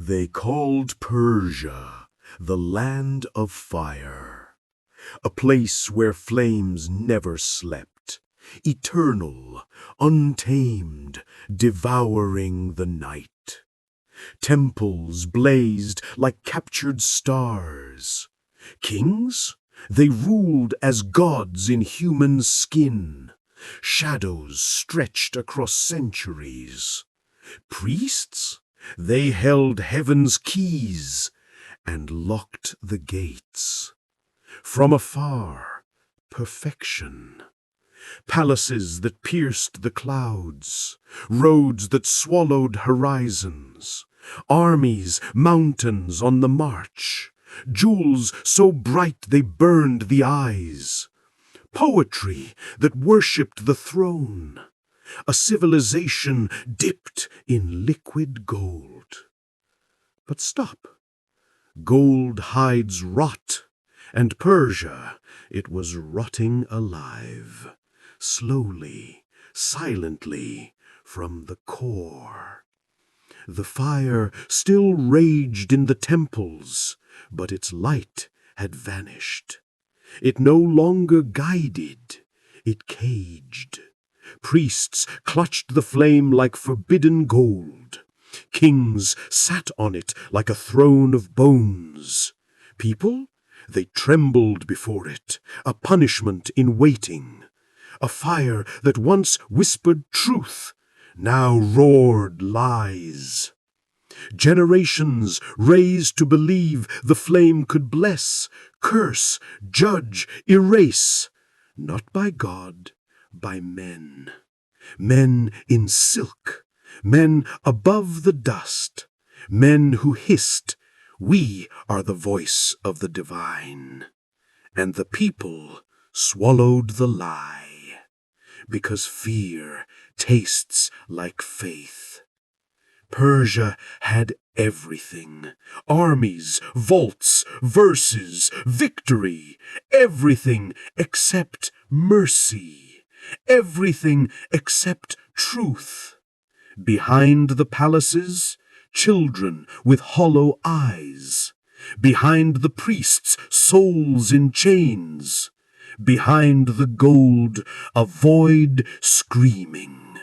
They called Persia the land of fire, a place where flames never slept, eternal, untamed, devouring the night. Temples blazed like captured stars. Kings? They ruled as gods in human skin. Shadows stretched across centuries. Priests? They held heaven's keys and locked the gates. From afar, perfection. Palaces that pierced the clouds, roads that swallowed horizons, armies, mountains on the march, jewels so bright they burned the eyes, poetry that worshipped the throne, a civilization dipped in liquid gold. But stop. Gold hides rot, and Persia, it was rotting alive, slowly, silently, from the core. The fire still raged in the temples, but its light had vanished. It no longer guided, it caged. Priests clutched the flame like forbidden gold. Kings sat on it like a throne of bones. People? They trembled before it, a punishment in waiting. A fire that once whispered truth, now roared lies. Generations raised to believe the flame could bless, curse, judge, erase, not by God, by men. Men in silk, men above the dust, men who hissed, "We are the voice of the divine." And the people swallowed the lie, because fear tastes like faith. Persia had everything: armies, vaults, verses, victory, everything except mercy, everything except truth. Behind the palaces, children with hollow eyes. Behind the priests, souls in chains. Behind the gold, a void screaming.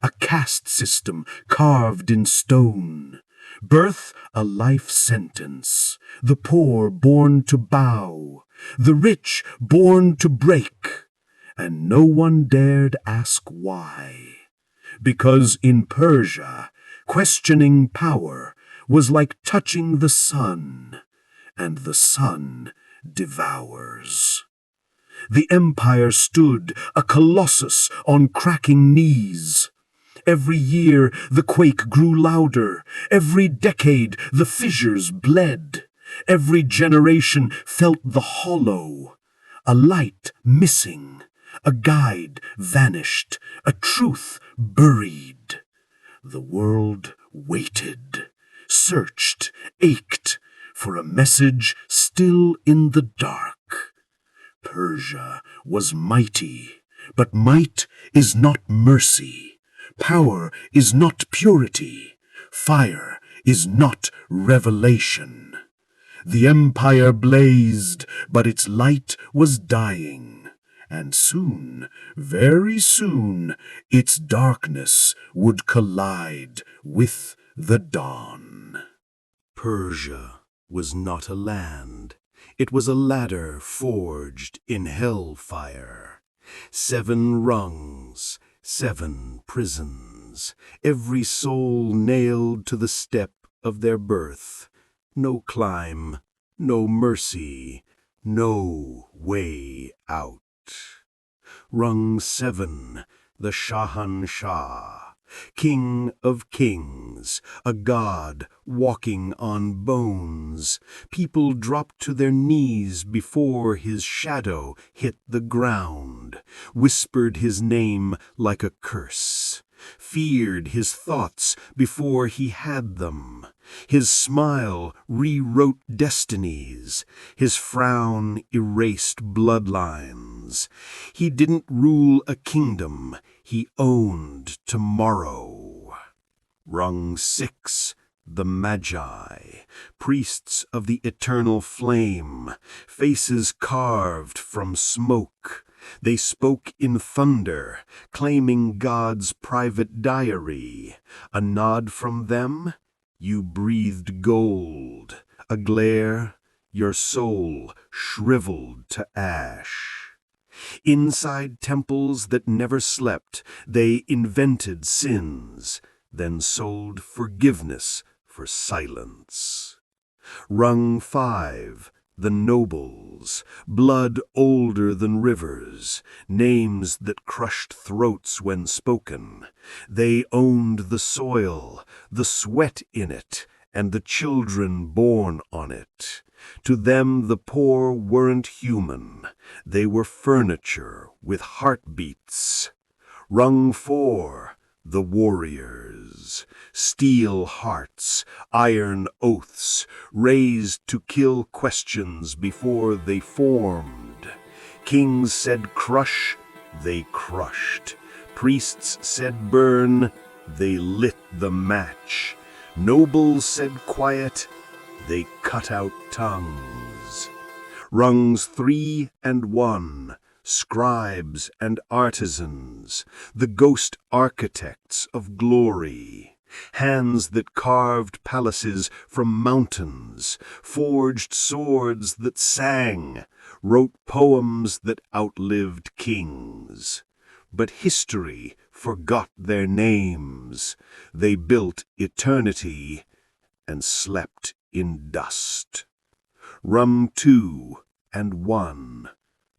A caste system carved in stone. Birth a life sentence. The poor born to bow. The rich born to break. And no one dared ask why. Because in Persia, questioning power was like touching the sun, and the sun devours. The empire stood, a colossus on cracking knees. Every year the quake grew louder. Every decade the fissures bled. Every generation felt the hollow. A light missing. A guide vanished. A truth buried. The world waited, searched, ached for a message still in the dark. Persia was mighty, but might is not mercy. Power is not purity. Fire is not revelation. The empire blazed, but its light was dying. And soon, very soon, its darkness would collide with the dawn. Persia was not a land. It was a ladder forged in hellfire. 7 rungs, 7 prisons, every soul nailed to the step of their birth. No climb, no mercy, no way out. Rung 7, the Shahanshah, King of kings, a god walking on bones. People dropped to their knees before his shadow hit the ground, whispered his name like a curse, feared his thoughts before he had them. His smile rewrote destinies. His frown erased bloodlines. He didn't rule a kingdom. He owned tomorrow. Rung 6, the Magi, priests of the eternal flame, faces carved from smoke. They spoke in thunder, claiming God's private diary. A nod from them, you breathed gold. A glare, your soul shriveled to ash. Inside temples that never slept, they invented sins, then sold forgiveness for silence. Rung 5, the nobles, blood older than rivers, names that crushed throats when spoken. They owned the soil, the sweat in it, and the children born on it. To them the poor weren't human. They were furniture with heartbeats. Rung 4, the warriors, steel hearts, iron oaths, raised to kill questions before they formed. Kings said crush, they crushed. Priests said burn, they lit the match. Nobles said quiet, they cut out tongues. Rungs 3 and 1, scribes and artisans, the ghost architects of glory, hands that carved palaces from mountains, forged swords that sang, wrote poems that outlived kings. But history forgot their names. They built eternity and slept in dust. Rum 2 and 1,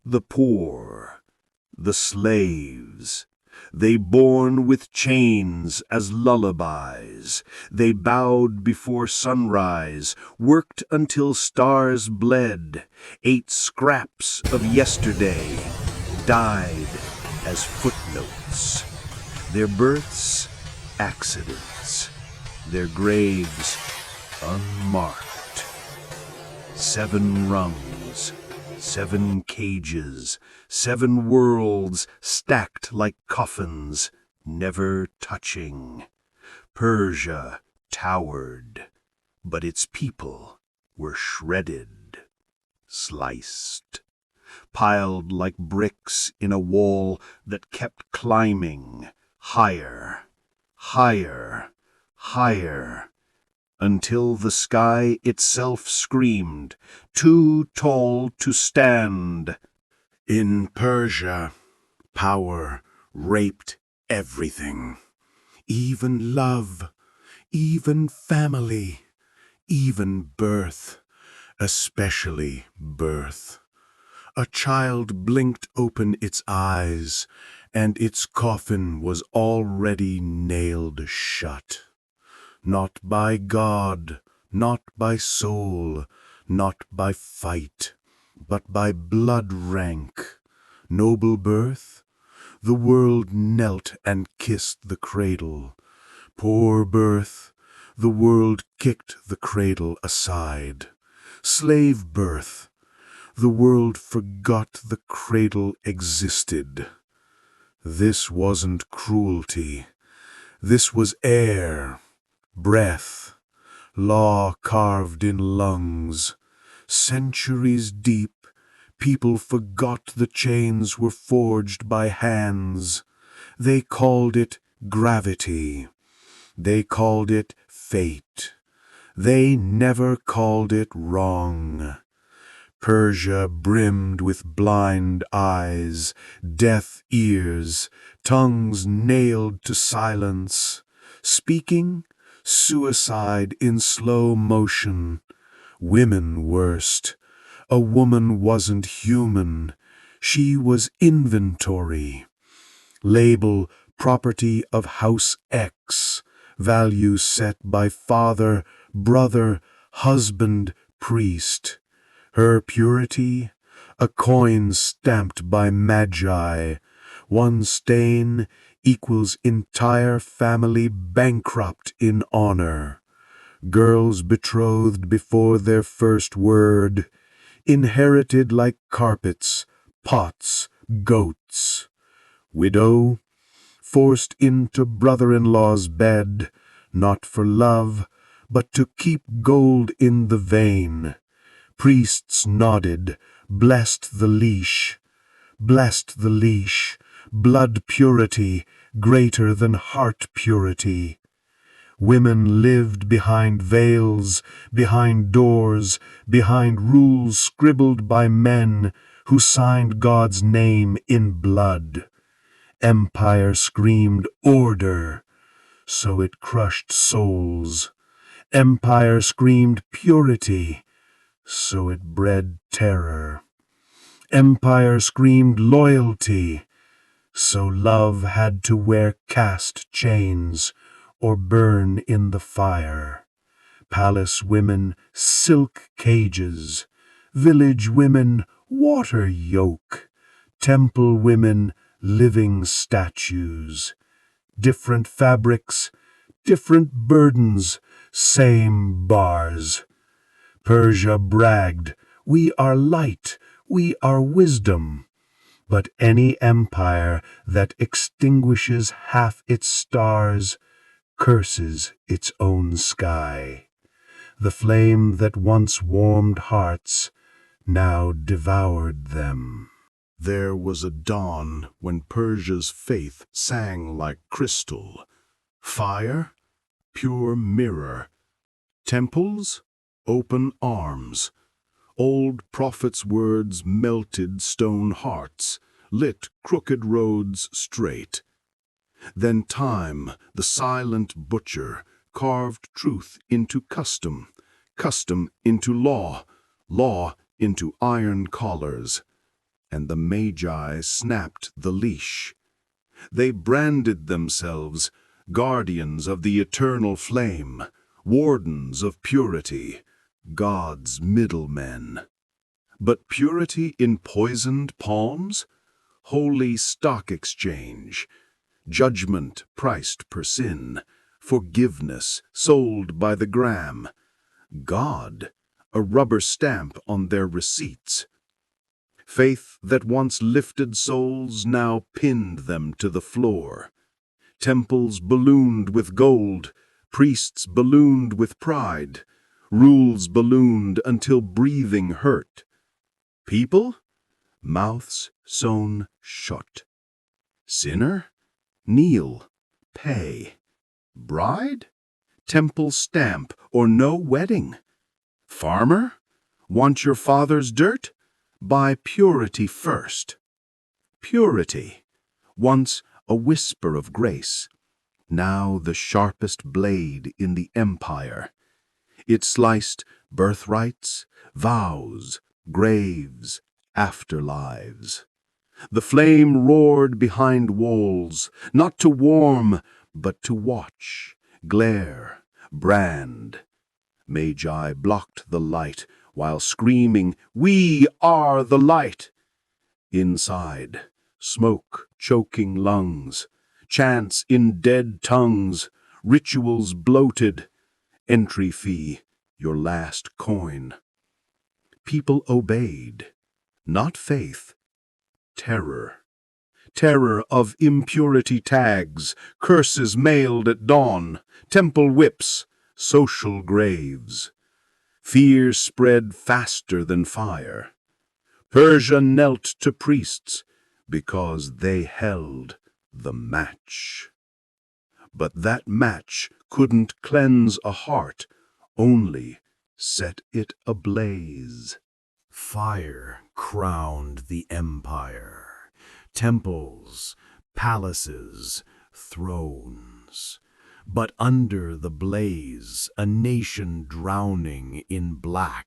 the poor, the slaves. They born with chains as lullabies. They bowed before sunrise, worked until stars bled, ate scraps of yesterday, died as footnotes. Their births, accidents. Their graves, unmarked. 7 rungs, 7 cages, 7 worlds stacked like coffins, never touching. Persia towered, but its people were shredded, sliced, piled like bricks in a wall that kept climbing, higher, higher, higher, until the sky itself screamed, too tall to stand. In Persia, power raped everything, even love, even family, even birth, especially birth. A child blinked open its eyes, and its coffin was already nailed shut. Not by God, not by soul, not by fight, but by blood rank. Noble birth, the world knelt and kissed the cradle. Poor birth, the world kicked the cradle aside. Slave birth, the world forgot the cradle existed. This wasn't cruelty. This was air, breath, law carved in lungs. Centuries deep, people forgot the chains were forged by hands. They called it gravity. They called it fate. They never called it wrong. Persia brimmed with blind eyes, deaf ears, tongues nailed to silence. Speaking, suicide in slow motion. Women worst. A woman wasn't human. She was inventory. Label property of House X. Value set by father, brother, husband, priest. Her purity, a coin stamped by Magi. One stain equals entire family bankrupt in honor. Girls betrothed before their first word, inherited like carpets, pots, goats. Widow, forced into brother-in-law's bed, not for love, but to keep gold in the vein. Priests nodded, blessed the leash, blood purity greater than heart purity. Women lived behind veils, behind doors, behind rules scribbled by men who signed God's name in blood. Empire screamed order, so it crushed souls. Empire screamed purity, so it bred terror. Empire screamed loyalty, so love had to wear caste chains or burn in the fire. Palace women, silk cages. Village women, water yoke. Temple women, living statues. Different fabrics, different burdens, same bars. Persia bragged, "We are light, we are wisdom." But any empire that extinguishes half its stars curses its own sky. The flame that once warmed hearts now devoured them. There was a dawn when Persia's faith sang like crystal. Fire, pure mirror. Temples, open arms. Old prophets' words melted stone hearts, lit crooked roads straight. Then time, the silent butcher, carved truth into custom, custom into law, law into iron collars. And the Magi snapped the leash. They branded themselves guardians of the eternal flame, wardens of purity, God's middlemen. But purity in poisoned palms? Holy stock exchange. Judgment priced per sin. Forgiveness sold by the gram. God, a rubber stamp on their receipts. Faith that once lifted souls now pinned them to the floor. Temples ballooned with gold, priests ballooned with pride, rules ballooned until breathing hurt. People? Mouths sewn shut. Sinner? Kneel, pay. Bride? Temple stamp or no wedding. Farmer? Want your father's dirt? Buy purity first. Purity, once a whisper of grace, now the sharpest blade in the empire. It sliced birthrights, vows, graves, afterlives. The flame roared behind walls, not to warm, but to watch, glare, brand. Magi blocked the light while screaming, "We are the light!" Inside, smoke choking lungs, chants in dead tongues, rituals bloated, entry fee, your last coin. People obeyed, not faith, terror. Terror of impurity tags, curses mailed at dawn, temple whips, social graves. Fear spread faster than fire. Persia knelt to priests because they held the match. But that match couldn't cleanse a heart, only set it ablaze. Fire crowned the empire. Temples, palaces, thrones. But under the blaze, a nation drowning in black,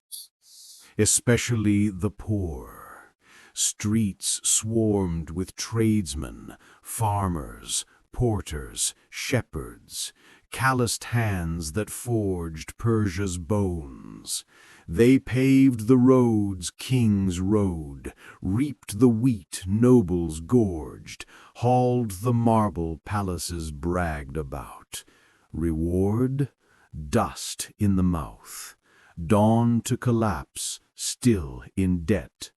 especially the poor. Streets swarmed with tradesmen, farmers, porters, shepherds, calloused hands that forged Persia's bones. They paved the roads kings rode, reaped the wheat nobles gorged, hauled the marble palaces bragged about. Reward? Dust in the mouth. Dawn to collapse, still in debt.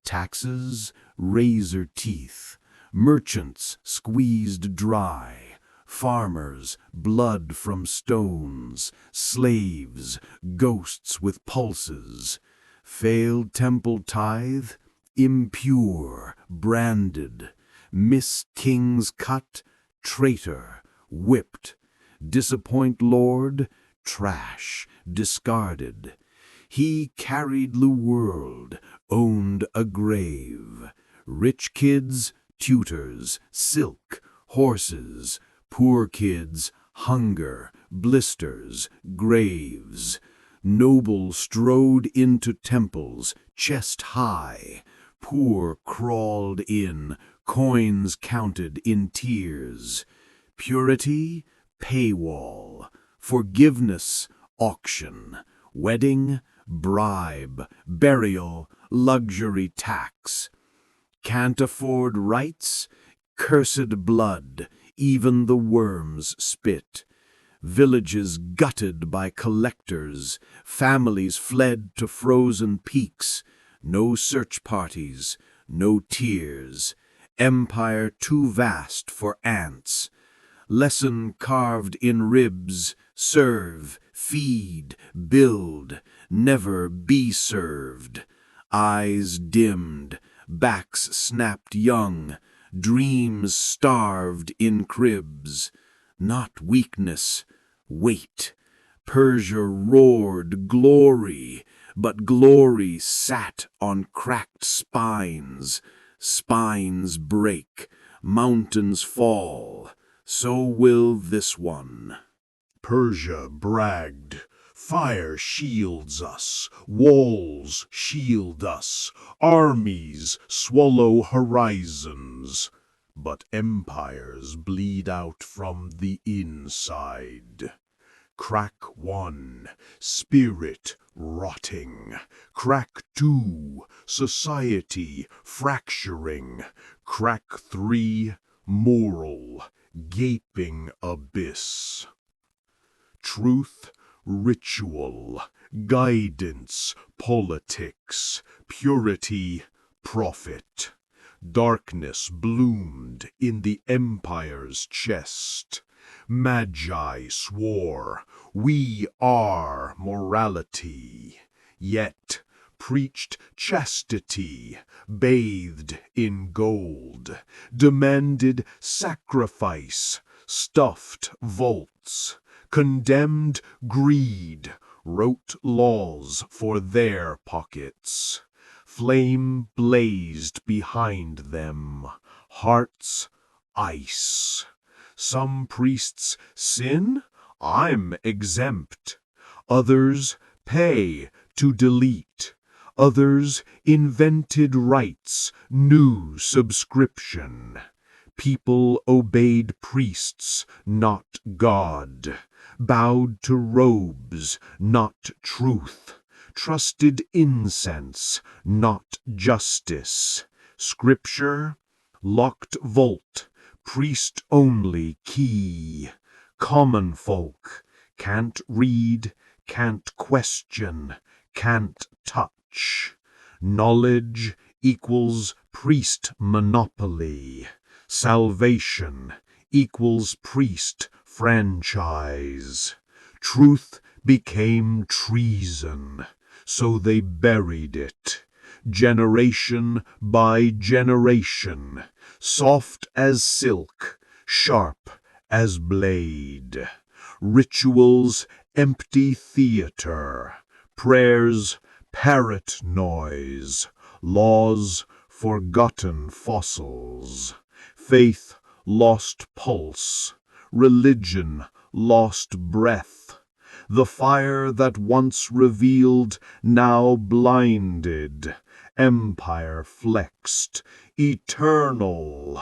Taxes, razor teeth. Merchants squeezed dry. farmers, blood from stones, slaves, ghosts with pulses. Failed temple tithe, impure, branded. Miss king's cut, traitor, whipped. Disappoint lord, trash, discarded. He carried the world, owned a grave. Rich kids, tutors, silk, horses. Poor kids, hunger, blisters, graves. Noble strode into temples, chest high. Poor crawled in, coins counted in tears. Purity, paywall. Forgiveness, auction. Wedding, bribe. Burial, luxury tax. Can't afford rights? Cursed blood, even the worms spit. Villages gutted by collectors, families fled to frozen peaks. No search parties, no tears. Empire too vast for ants. Lesson carved in ribs: serve, feed, build, never be served. Eyes dimmed, backs snapped young, dreams starved in cribs. Not weakness, weight. Persia roared glory, but glory sat on cracked spines. Spines break, mountains fall. So will this one. Persia bragged, fire shields us, walls shield us, armies swallow horizons. But empires bleed out from the inside. Crack one, spirit rotting. Crack two, society fracturing. Crack three, moral, gaping abyss. Truth, ritual, guidance, politics, purity, profit. Darkness bloomed in the empire's chest. Magi swore, "We are morality," yet preached chastity, bathed in gold, demanded sacrifice, stuffed vaults, condemned greed, wrote laws for their pockets. Flame blazed behind them, hearts ice. Some priests sin? I'm exempt. Others pay to delete. Others invented rites, new subscription. People obeyed priests, not God. Bowed to robes, not truth. Trusted incense, not justice. Scripture, locked vault, priest-only key. Common folk can't read, can't question, can't touch. Knowledge equals priest monopoly. Salvation equals priest franchise. Truth became treason, so they buried it. Generation by generation, soft as silk, sharp as blade. Rituals empty theater, prayers parrot noise, laws forgotten fossils. Faith lost pulse, religion lost breath. The fire that once revealed, now blinded. Empire flexed, eternal.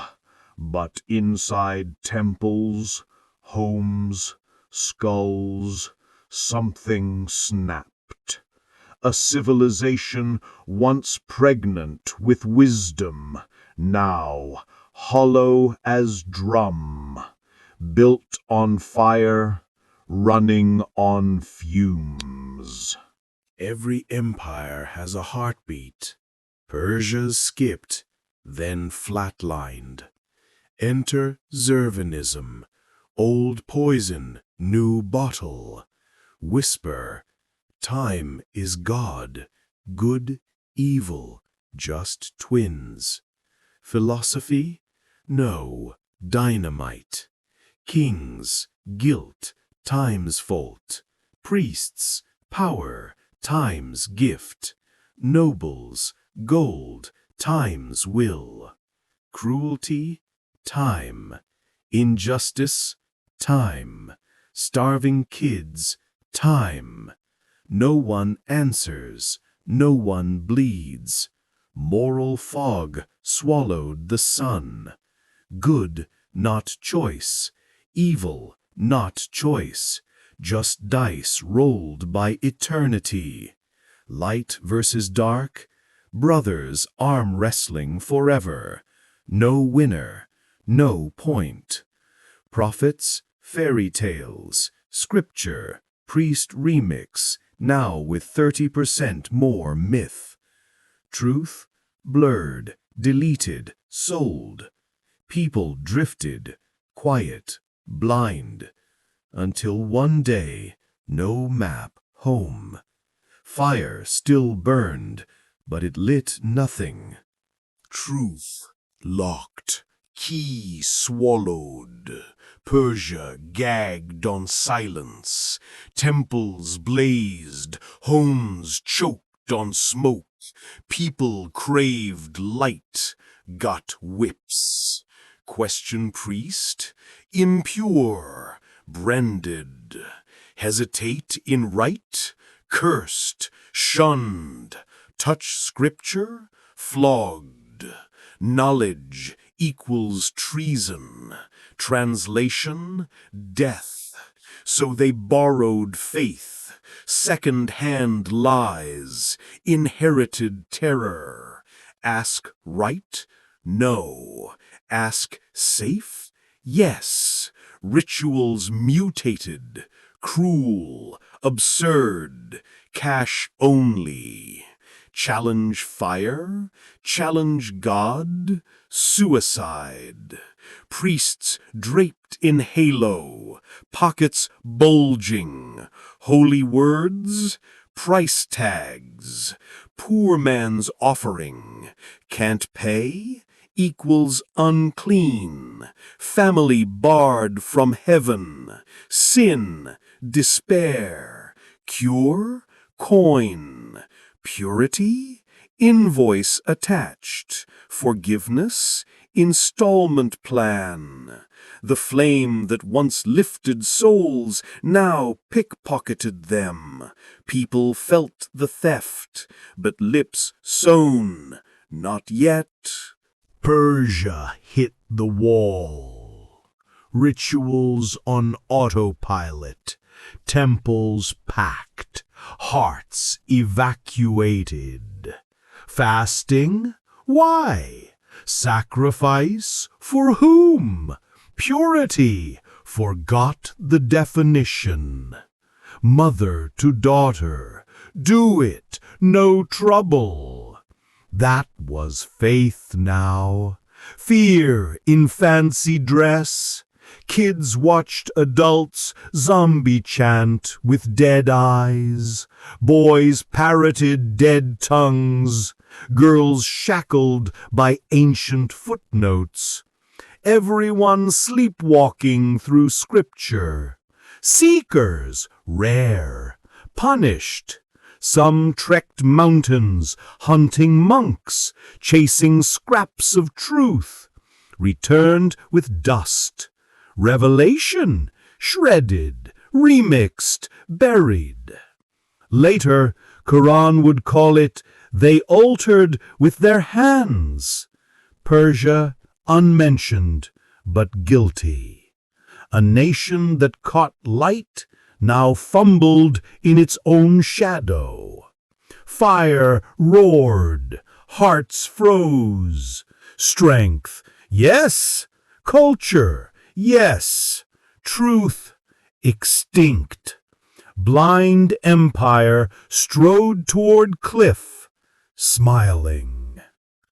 But inside temples, homes, skulls, something snapped. A civilization once pregnant with wisdom, now hollow as drum, built on fire, running on fumes. Every empire has a heartbeat. Persia's skipped, then flatlined. Enter Zervanism, Old poison, new bottle. Whisper, time is God, good, evil, just twins. Philosophy? No, dynamite. Kings, guilt, time's fault. Priests, power, time's gift. Nobles, gold, time's will. Cruelty, time. Injustice, time. Starving kids, time. No one answers, no one bleeds. Moral fog swallowed the sun. Good, not choice. Evil, not choice. Just dice rolled by eternity. Light versus dark. Brothers arm wrestling forever. No winner, no point. Prophets, fairy tales, scripture, priest remix, now with 30% more myth. Truth, blurred, deleted, sold. People drifted, quiet, blind, until one day, no map home. Fire still burned, but it lit nothing. Truth locked, key swallowed. Persia gagged on silence. Temples blazed, homes choked on smoke. People craved light, got whips. Question priest, impure, branded. Hesitate in right, cursed, shunned. Touch scripture, flogged. Knowledge equals treason. Translation, death. So they borrowed faith, second-hand lies, inherited terror. Ask right? No. Ask safe? Yes. Rituals mutated, cruel, absurd, cash only. Challenge fire? Challenge God? Suicide. Priests draped in halo, pockets bulging. Holy words? Price tags. Poor man's offering. Can't pay? Equals unclean. Family barred from heaven. Sin, despair. Cure? Coin. Purity? Invoice attached. Forgiveness? Installment plan. The flame that once lifted souls now pickpocketed them. People felt the theft, but lips sewn. Not yet. Persia hit the wall. Rituals on autopilot. Temples packed. Hearts evacuated. Fasting? Why? Sacrifice? For whom? Purity? Forgot the definition. Mother to daughter. Do it. No trouble. That was faith now. Fear in fancy dress. Kids watched adults zombie chant with dead eyes. Boys parroted dead tongues. Girls shackled by ancient footnotes. Everyone sleepwalking through scripture. Seekers, rare, punished. Some trekked mountains, hunting monks, chasing scraps of truth. Returned with dust. Revelation, shredded, remixed, buried. Later, Quran would call it, they altered with their hands. Persia, unmentioned, but guilty. A nation that caught light, now fumbled in its own shadow. Fire roared, hearts froze. Strength, yes. Culture, yes. Truth, extinct. Blind empire strode toward cliff, smiling.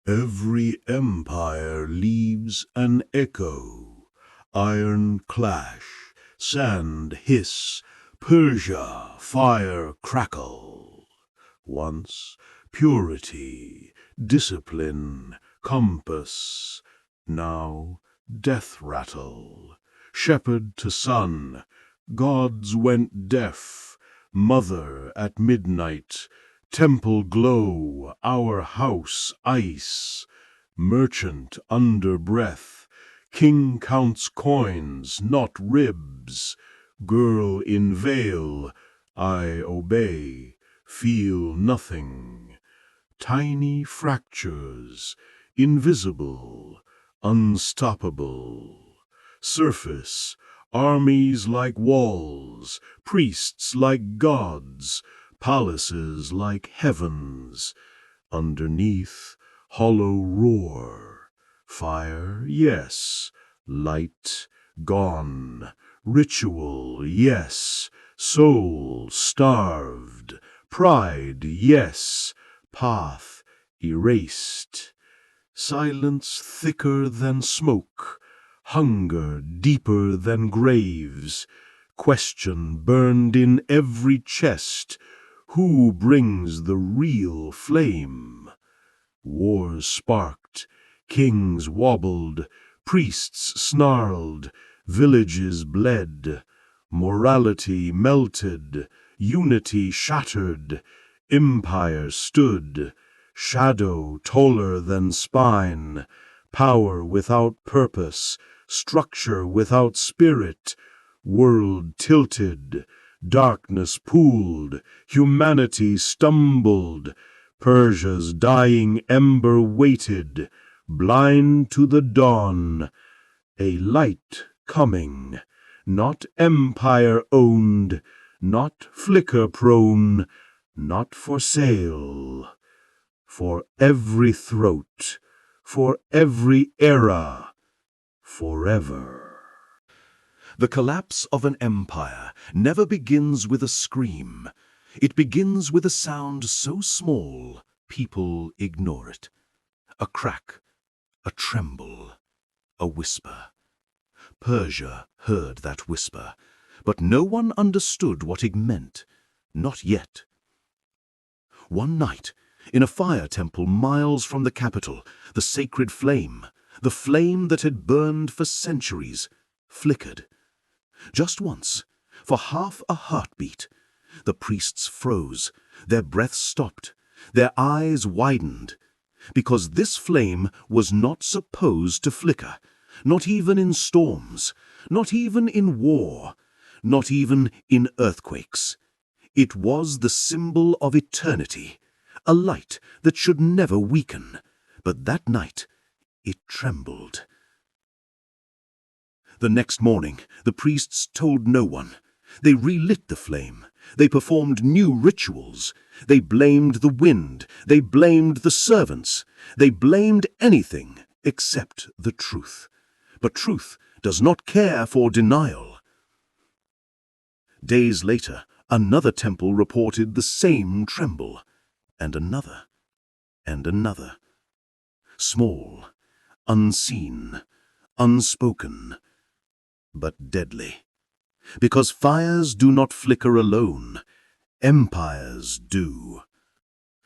Every empire leaves an echo, Iron clash, sand hiss, Persia fire crackle. Once purity, discipline, compass, now death rattle. Shepherd to son, gods went deaf, mother at midnight, temple glow, our house ice, merchant under breath, king counts coins, not ribs, girl in veil, I obey, feel nothing. Tiny fractures, invisible, unstoppable. Surface, armies like walls, priests like gods, palaces like heavens. Underneath, hollow roar. Fire, yes. Light, gone. Ritual, yes. Soul, starved. Pride, yes. Path, erased. Silence thicker than smoke. Hunger deeper than graves. Question burned in every chest. Who brings the real flame? Wars sparked, kings wobbled, priests snarled, villages bled, morality melted, unity shattered, empire stood, shadow taller than spine, power without purpose, structure without spirit, world tilted, darkness pooled, humanity stumbled, Persia's dying ember waited, blind to the dawn, a light coming, not empire-owned, not flicker-prone, not for sale, for every throat, for every era, forever. The collapse of an empire never begins with a scream. It begins with a sound so small, people ignore it. A crack, a tremble, a whisper. Persia heard that whisper, but no one understood what it meant. Not yet. One night, in a fire temple miles from the capital, the sacred flame, the flame that had burned for centuries, flickered. Just once, for half a heartbeat, the priests froze, their breath stopped, their eyes widened, because this flame was not supposed to flicker, not even in storms, not even in war, not even in earthquakes. It was the symbol of eternity, a light that should never weaken, but that night it trembled. The next morning, the priests told no one. They relit the flame. They performed new rituals. They blamed the wind. They blamed the servants. They blamed anything except the truth. But truth does not care for denial. Days later, another temple reported the same tremble, and another, and another. Small, unseen, unspoken, but deadly. Because fires do not flicker alone, empires do.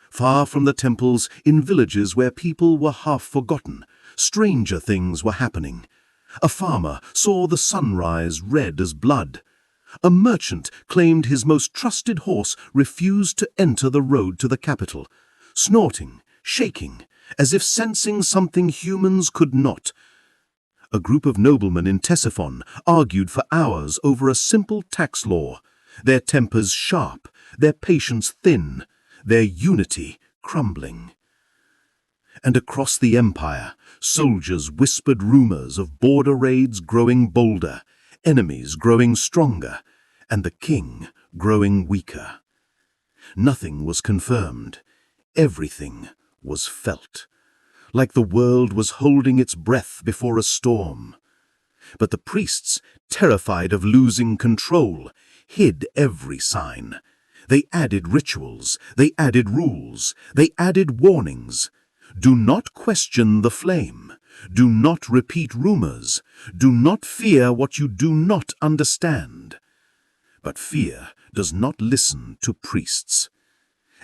Far from the temples, in villages where people were half forgotten, stranger things were happening. A farmer saw the sunrise red as blood. A merchant claimed his most trusted horse refused to enter the road to the capital, snorting, shaking, as if sensing something humans could not. A group of noblemen in Ctesiphon argued for hours over a simple tax law, their tempers sharp, their patience thin, their unity crumbling. And across the empire, soldiers whispered rumors of border raids growing bolder, enemies growing stronger, and the king growing weaker. Nothing was confirmed. Everything was felt, like the world was holding its breath before a storm. But the priests, terrified of losing control, hid every sign. They added rituals, they added rules, they added warnings. Do not question the flame. Do not repeat rumors. Do not fear what you do not understand. But fear does not listen to priests.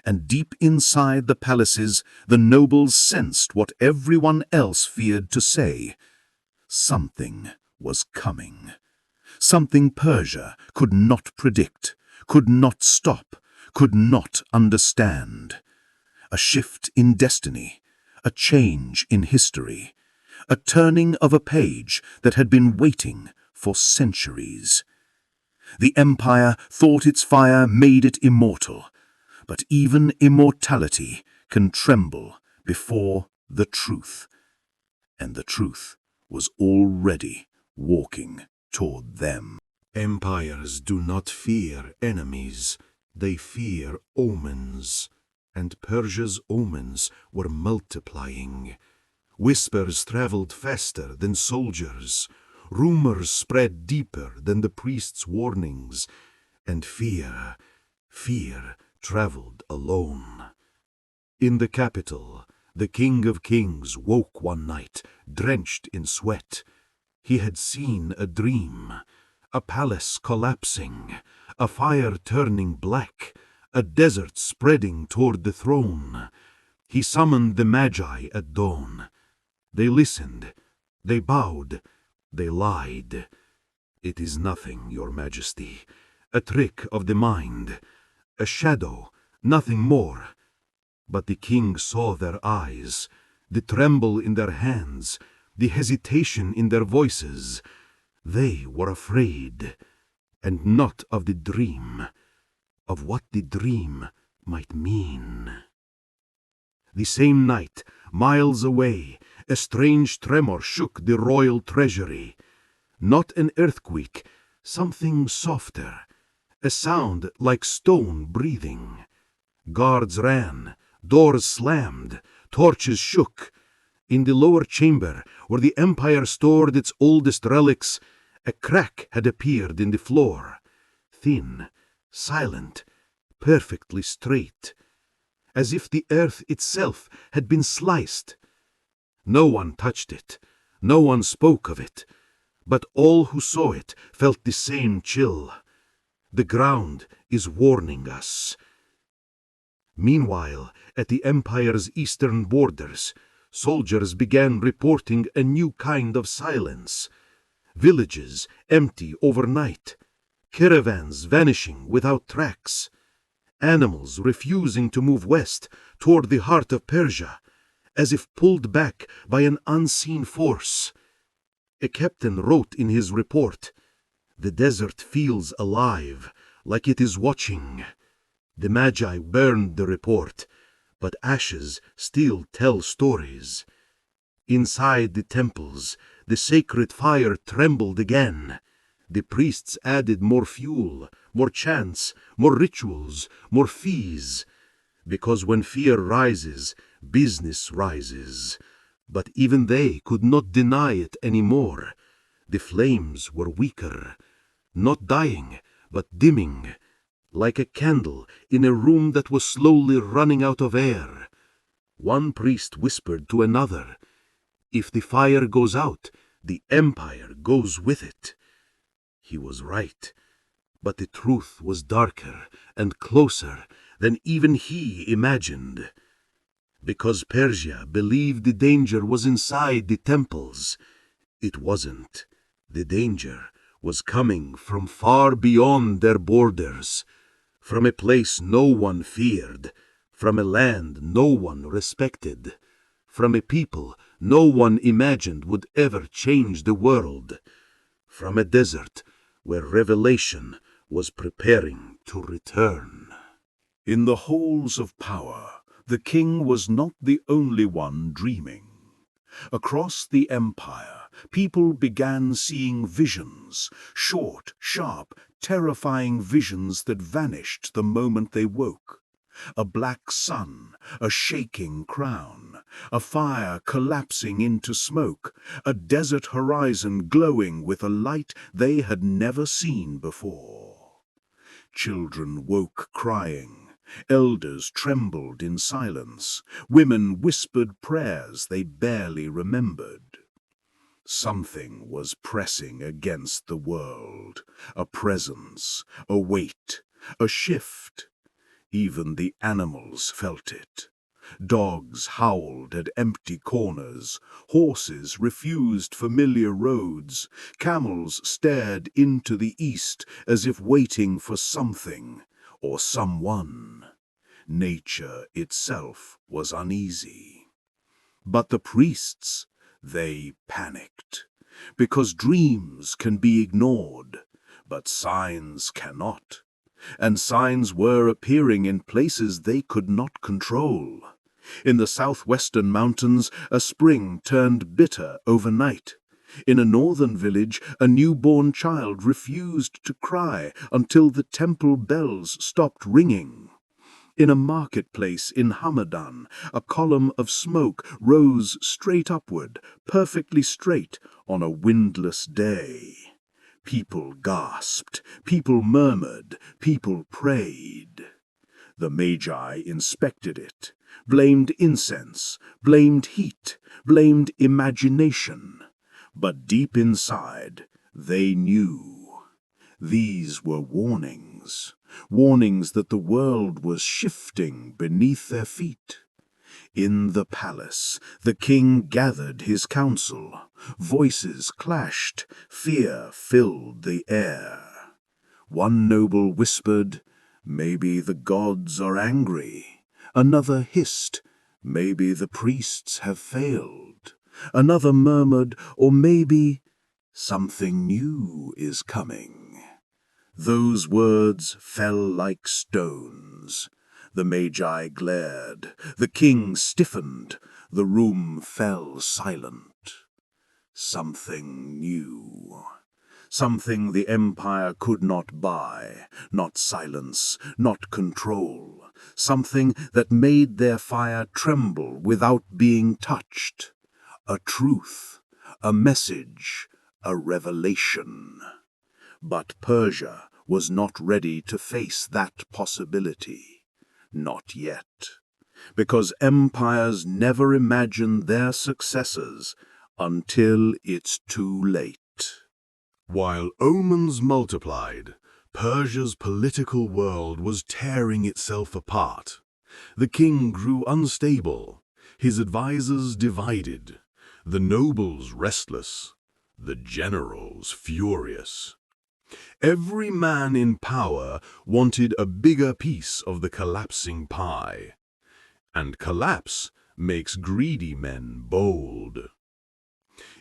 And deep inside the palaces, the nobles sensed what everyone else feared to say. Something was coming. Something Persia could not predict, could not stop, could not understand. A shift in destiny, a change in history, a turning of a page that had been waiting for centuries. The empire thought its fire made it immortal, but even immortality can tremble before the truth. And the truth was already walking toward them. Empires do not fear enemies, they fear omens. And Persia's omens were multiplying. Whispers traveled faster than soldiers. Rumors spread deeper than the priest's warnings. And fear traveled alone. In the capital, the King of Kings woke one night, drenched in sweat. He had seen a dream, a palace collapsing, a fire turning black, a desert spreading toward the throne. He summoned the Magi at dawn. They listened, they bowed, they lied. "It is nothing, your Majesty, a trick of the mind, a shadow, nothing more." But the king saw their eyes, the tremble in their hands, the hesitation in their voices. They were afraid, and not of the dream, of what the dream might mean. The same night, miles away, a strange tremor shook the royal treasury. Not an earthquake, something softer, a sound like stone breathing. Guards ran, doors slammed, torches shook. In the lower chamber, where the empire stored its oldest relics, a crack had appeared in the floor, thin, silent, perfectly straight, as if the earth itself had been sliced. No one touched it, no one spoke of it, but all who saw it felt the same chill. The ground is warning us. Meanwhile, at the empire's eastern borders, soldiers began reporting a new kind of silence. Villages empty overnight, caravans vanishing without tracks, animals refusing to move west toward the heart of Persia, as if pulled back by an unseen force. A captain wrote in his report, "The desert feels alive, like it is watching." The Magi burned the report, but ashes still tell stories. Inside the temples, the sacred fire trembled again. The priests added more fuel, more chants, more rituals, more fees. Because when fear rises, business rises. But even they could not deny it anymore. The flames were weaker, not dying, but dimming, like a candle in a room that was slowly running out of air. One priest whispered to another, "If the fire goes out, the empire goes with it." He was right, but the truth was darker and closer than even he imagined. Because Persia believed the danger was inside the temples, it wasn't. The danger was coming from far beyond their borders, from a place no one feared, from a land no one respected, from a people no one imagined would ever change the world, from a desert where revelation was preparing to return. In the halls of power, the king was not the only one dreaming. Across the empire, people began seeing visions, short, sharp, terrifying visions that vanished the moment they woke. A black sun, a shaking crown, a fire collapsing into smoke, a desert horizon glowing with a light they had never seen before. Children woke crying, Elders trembled in silence. Women whispered prayers they barely remembered. Something was pressing against the world, a presence, a weight, a shift. Even the animals felt it. Dogs howled at empty corners, horses refused familiar roads, camels stared into the east as if waiting for something or someone. Nature itself was uneasy. But the priests, they panicked, because dreams can be ignored, but signs cannot. And signs were appearing in places they could not control. In the southwestern mountains, a spring turned bitter overnight. In a northern village, a newborn child refused to cry until the temple bells stopped ringing. In a marketplace in Hamadan, a column of smoke rose straight upward, perfectly straight, on a windless day. People gasped, people murmured, people prayed. The Magi inspected it, blamed incense, blamed heat, blamed imagination. But deep inside, they knew. These were warnings, warnings that the world was shifting beneath their feet. In the palace, the king gathered his council. Voices clashed, fear filled the air. One noble whispered, "Maybe the gods are angry." Another hissed, "Maybe the priests have failed." Another murmured, "Or maybe something new is coming." Those words fell like stones. The Magi glared, the king stiffened, the room fell silent. Something new. Something the empire could not buy, not silence, not control. Something that made their fire tremble without being touched. A truth, a message, a revelation. But Persia was not ready to face that possibility. Not yet. Because empires never imagine their successors until it's too late. While omens multiplied, Persia's political world was tearing itself apart. The king grew unstable, his advisors divided, the nobles restless, the generals furious. Every man in power wanted a bigger piece of the collapsing pie. And collapse makes greedy men bold.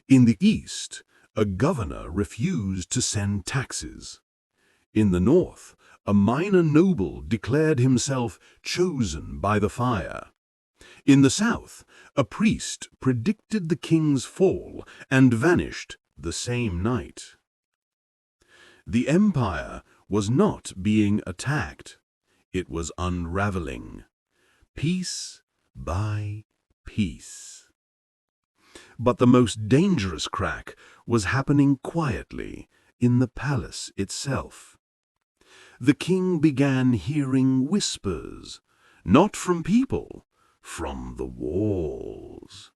In the east, a governor refused to send taxes. In the north, a minor noble declared himself chosen by the fire. In the south, a priest predicted the king's fall and vanished the same night. The empire was not being attacked. It was unraveling, piece by piece. But the most dangerous crack was happening quietly in the palace itself. The king began hearing whispers, not from people, from the walls.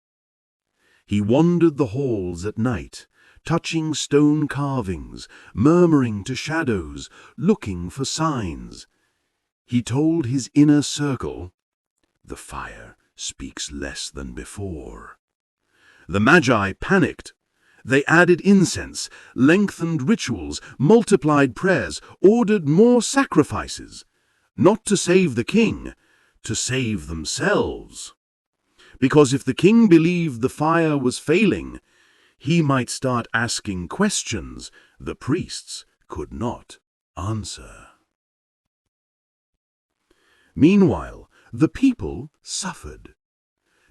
He wandered the halls at night, touching stone carvings, murmuring to shadows, looking for signs. He told his inner circle, "The fire speaks less than before." The Magi panicked. They added incense, lengthened rituals, multiplied prayers, ordered more sacrifices, not to save the king, to save themselves. Because if the king believed the fire was failing, he might start asking questions the priests could not answer. Meanwhile, the people suffered.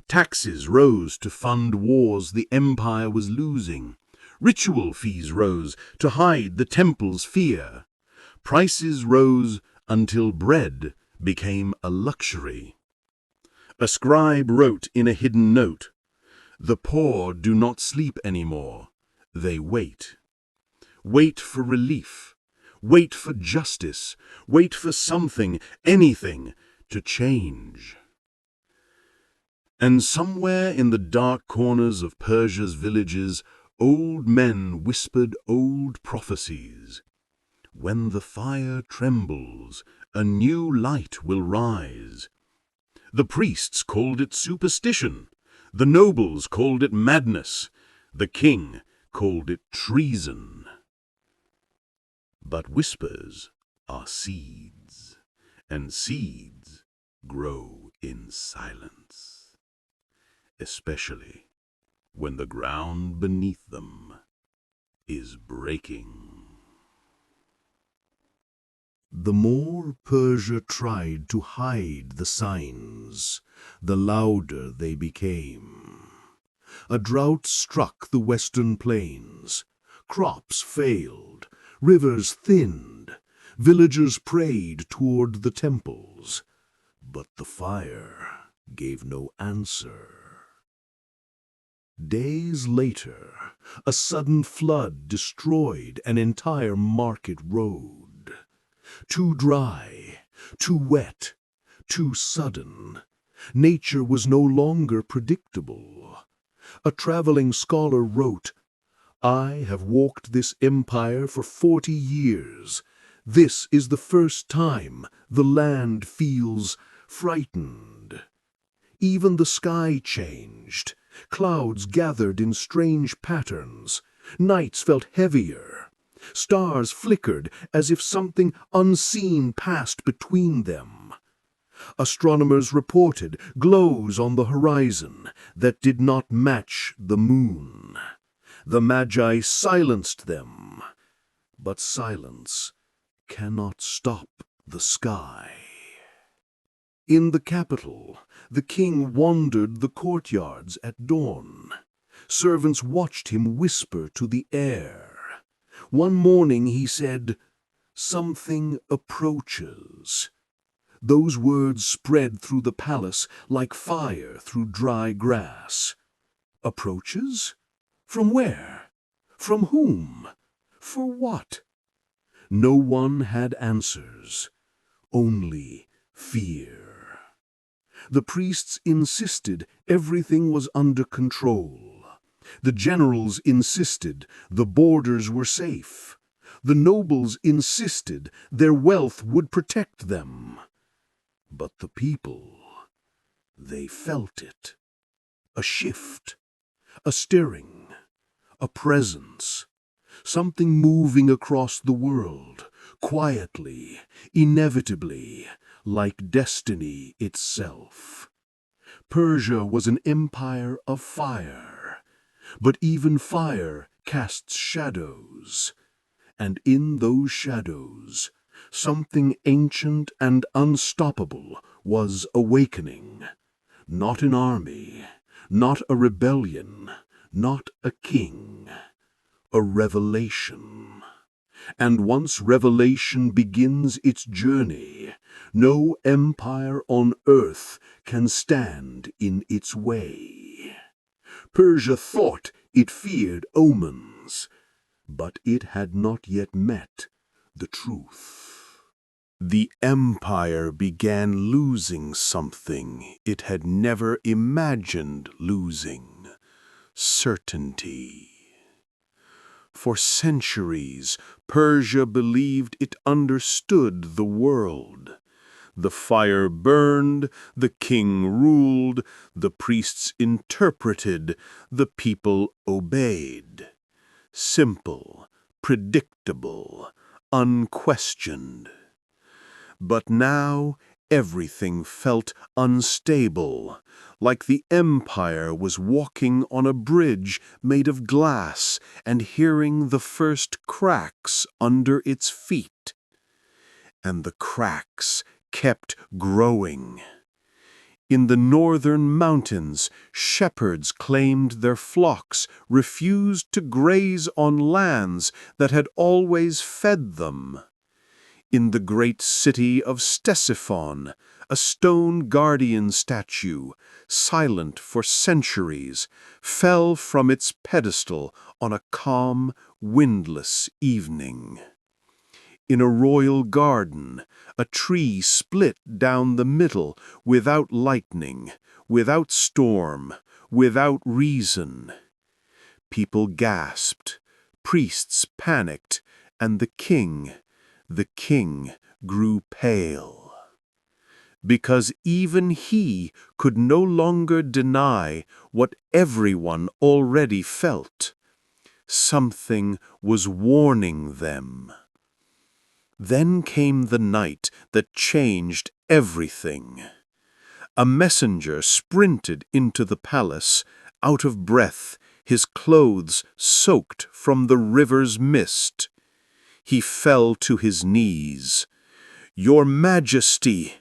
Taxes rose to fund wars the empire was losing. Ritual fees rose to hide the temple's fear. Prices rose until bread became a luxury. A scribe wrote in a hidden note, "The poor do not sleep anymore. They wait. Wait for relief. Wait for justice. Wait for something, anything, to change. And somewhere in the dark corners of Persia's villages, old men whispered old prophecies. When the fire trembles, a new light will rise. The priests called it superstition. The nobles called it madness. The king called it treason. But whispers are seeds, and seeds grow in silence, especially when the ground beneath them is breaking. The more Persia tried to hide the signs, the louder they became. A drought struck the western plains. Crops failed, rivers thinned, villagers prayed toward the temples. But the fire gave no answer. Days later, a sudden flood destroyed an entire market road. Too dry, too wet, too sudden, nature was no longer predictable. A traveling scholar wrote, "I have walked this empire for 40 years. This is the first time the land feels frightened." Even the sky changed. Clouds gathered in strange patterns. Nights felt heavier. Stars flickered as if something unseen passed between them. Astronomers reported glows on the horizon that did not match the moon. The Magi silenced them. But silence cannot stop the sky. In the capital, the king wandered the courtyards at dawn. Servants watched him whisper to the air. One morning he said, "Something approaches." Those words spread through the palace like fire through dry grass. Approaches? From where? From whom? For what? No one had answers, only fear. The priests insisted everything was under control. The generals insisted the borders were safe. The nobles insisted their wealth would protect them. But the people, they felt it. A shift, a stirring, a presence, something moving across the world, quietly, inevitably, like destiny itself. Persia was an empire of fire. But even fire casts shadows, and in those shadows, something ancient and unstoppable was awakening. Not an army, not a rebellion, not a king, a revelation. And once revelation begins its journey, no empire on earth can stand in its way. Persia thought it feared omens, but it had not yet met the truth. The empire began losing something it had never imagined losing: certainty. For centuries, Persia believed it understood the world. The fire burned, the king ruled, the priests interpreted, the people obeyed. Simple, predictable, unquestioned. But now everything felt unstable, like the empire was walking on a bridge made of glass and hearing the first cracks under its feet. And the cracks kept growing. In the northern mountains, shepherds claimed their flocks refused to graze on lands that had always fed them. In the great city of Ctesiphon, a stone guardian statue, silent for centuries, fell from its pedestal on a calm, windless evening. In a royal garden, a tree split down the middle without lightning, without storm, without reason. People gasped, priests panicked, and the king grew pale. Because even he could no longer deny what everyone already felt. Something was warning them. Then came the night that changed everything. A messenger sprinted into the palace, out of breath, his clothes soaked from the river's mist. He fell to his knees. "Your Majesty,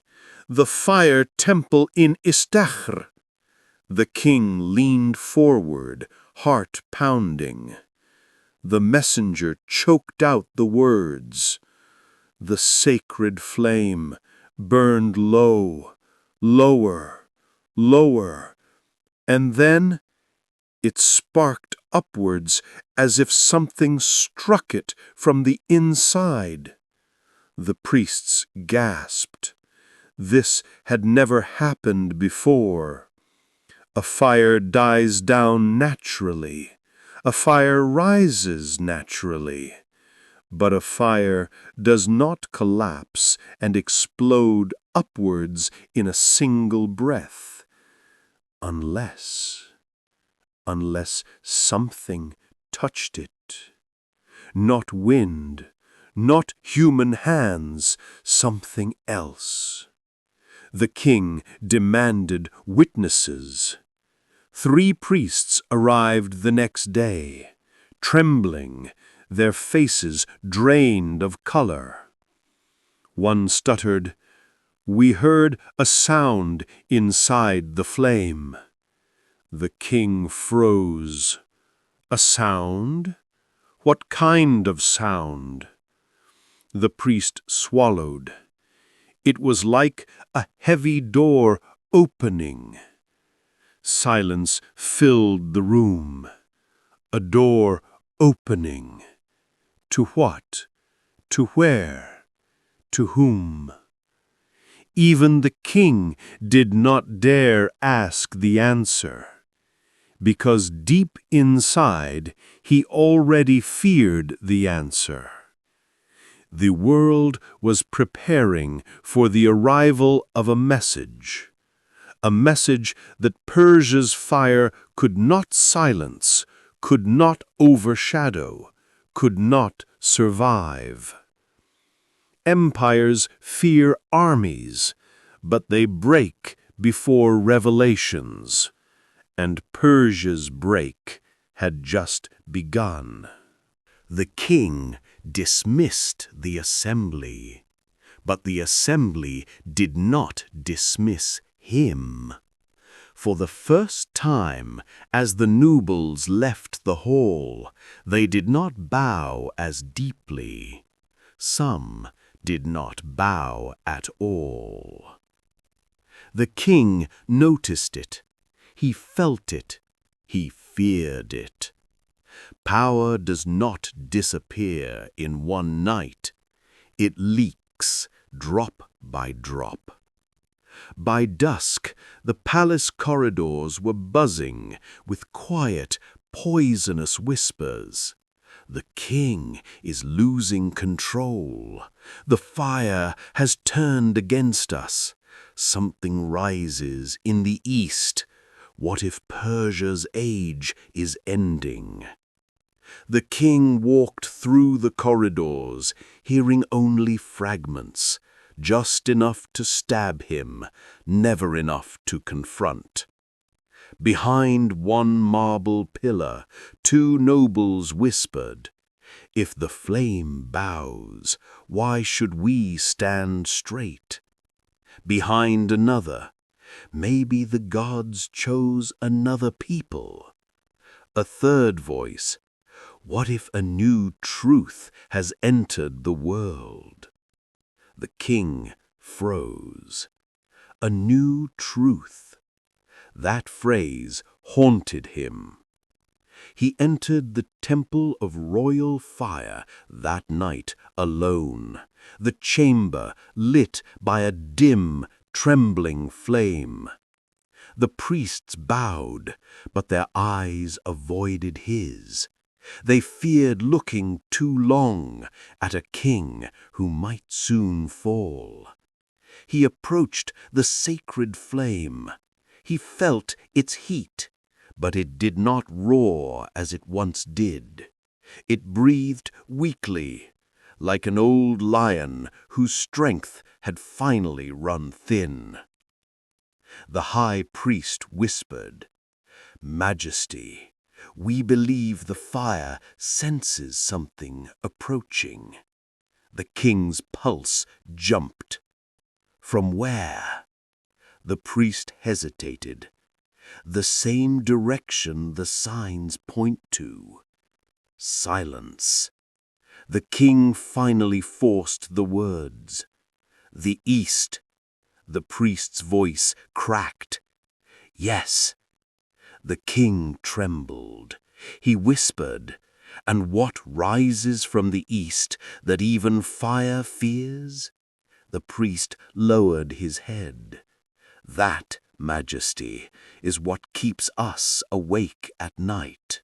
the fire temple in Istakhr." The king leaned forward, heart pounding. The messenger choked out the words. The sacred flame burned low, lower, lower, and then it sparked upwards as if something struck it from the inside. The priests gasped. This had never happened before. A fire dies down naturally. A fire rises naturally. But a fire does not collapse and explode upwards in a single breath, unless something touched it. Not wind, not human hands, something else. The king demanded witnesses. 3 priests arrived the next day, trembling, their faces drained of color. One stuttered, "We heard a sound inside the flame." The king froze. "A sound? What kind of sound?" The priest swallowed. It was like a heavy door opening. Silence filled the room. A door opening. To what? To where? To whom? Even the king did not dare ask the answer, because deep inside he already feared the answer. The world was preparing for the arrival of a message that Persia's fire could not silence, could not overshadow, could not survive. Empires fear armies, but they break before revelations, and Persia's break had just begun. The king dismissed the assembly, but the assembly did not dismiss him. For the first time, as the nobles left the hall, they did not bow as deeply. Some did not bow at all. The king noticed it. He felt it. He feared it. Power does not disappear in one night. It leaks drop by drop. By dusk, the palace corridors were buzzing with quiet, poisonous whispers. The king is losing control. The fire has turned against us. Something rises in the east. What if Persia's age is ending? The king walked through the corridors, hearing only fragments, just enough to stab him, never enough to confront. Behind one marble pillar, 2 nobles whispered, "If the flame bows, why should we stand straight?" Behind another, "Maybe the gods chose another people." A third voice, "What if a new truth has entered the world?" The king froze. A new truth. That phrase haunted him. He entered the temple of royal fire that night alone, the chamber lit by a dim, trembling flame. The priests bowed, but their eyes avoided his. They feared looking too long at a king who might soon fall. He approached the sacred flame. He felt its heat, but it did not roar as it once did. It breathed weakly, like an old lion whose strength had finally run thin. The high priest whispered, "Majesty, we believe the fire senses something approaching." The king's pulse jumped. From where? The priest hesitated. The same direction the signs point to. Silence. The king finally forced the words. "The east." The priest's voice cracked. "Yes." The king trembled. He whispered, "And what rises from the east that even fire fears?" The priest lowered his head. "That, Majesty, is what keeps us awake at night."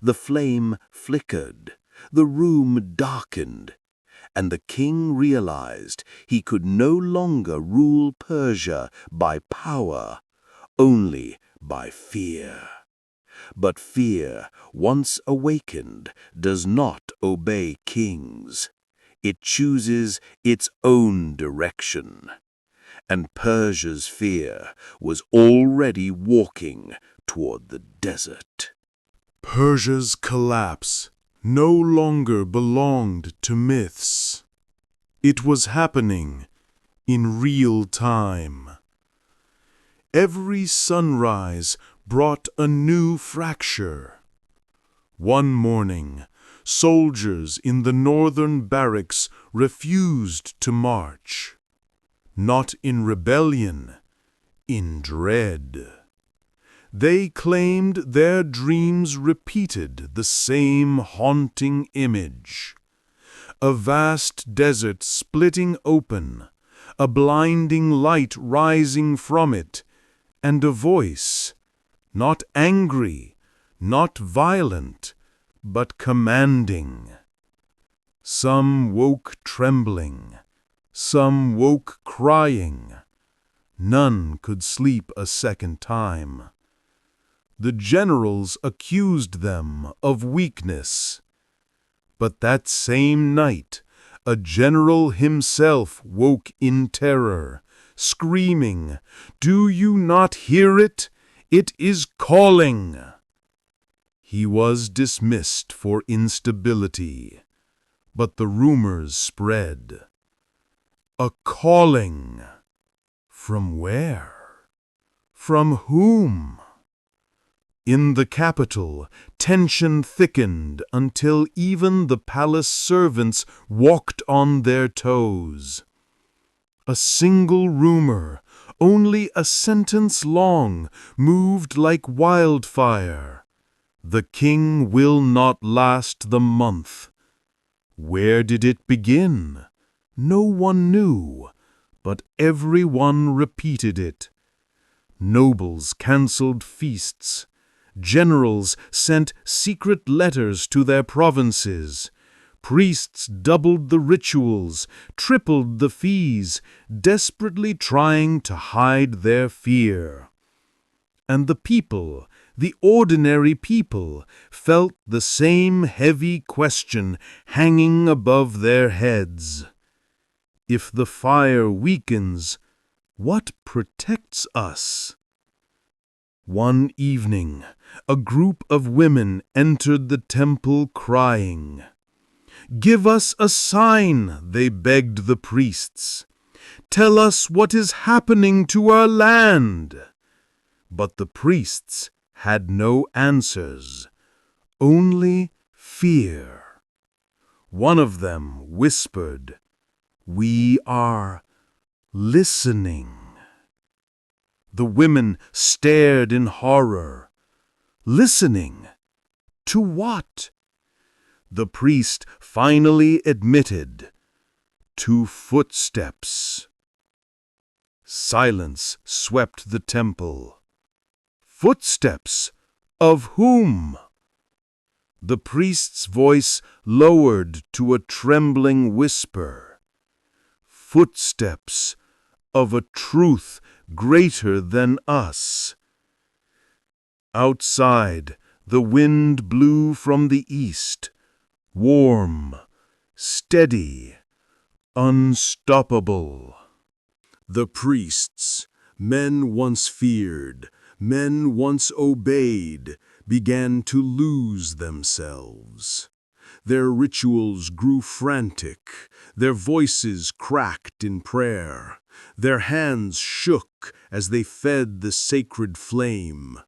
The flame flickered, the room darkened, and the king realized he could no longer rule Persia by power, only by fear. But fear, once awakened, does not obey kings. It chooses its own direction. And Persia's fear was already walking toward the desert. Persia's collapse no longer belonged to myths. It was happening in real time. Every sunrise brought a new fracture. One morning, soldiers in the northern barracks refused to march. Not in rebellion, in dread. They claimed their dreams repeated the same haunting image. A vast desert splitting open, a blinding light rising from it, and a voice, not angry, not violent, but commanding. Some woke trembling, some woke crying. None could sleep a second time. The generals accused them of weakness. But that same night, a general himself woke in terror, screaming, "Do you not hear it? It is calling!" He was dismissed for instability, but the rumors spread. A calling. From where? From whom? In the capital, tension thickened until even the palace servants walked on their toes. A single rumor, only a sentence long, moved like wildfire. The king will not last the month. Where did it begin? No one knew, but everyone repeated it. Nobles cancelled feasts. Generals sent secret letters to their provinces. Priests doubled the rituals, tripled the fees, desperately trying to hide their fear. And the people, the ordinary people, felt the same heavy question hanging above their heads. If the fire weakens, what protects us? One evening, a group of women entered the temple crying. "Give us a sign," they begged the priests. "Tell us what is happening to our land." But the priests had no answers, only fear. One of them whispered, "We are listening." The women stared in horror. Listening? To what? The priest finally admitted. To footsteps. Silence swept the temple. Footsteps? Of whom? The priest's voice lowered to a trembling whisper. Footsteps of a truth greater than us. Outside, the wind blew from the east, warm, steady, unstoppable. The priests, men once feared, men once obeyed, began to lose themselves. Their rituals grew frantic, their voices cracked in prayer, their hands shook as they fed the sacred flame.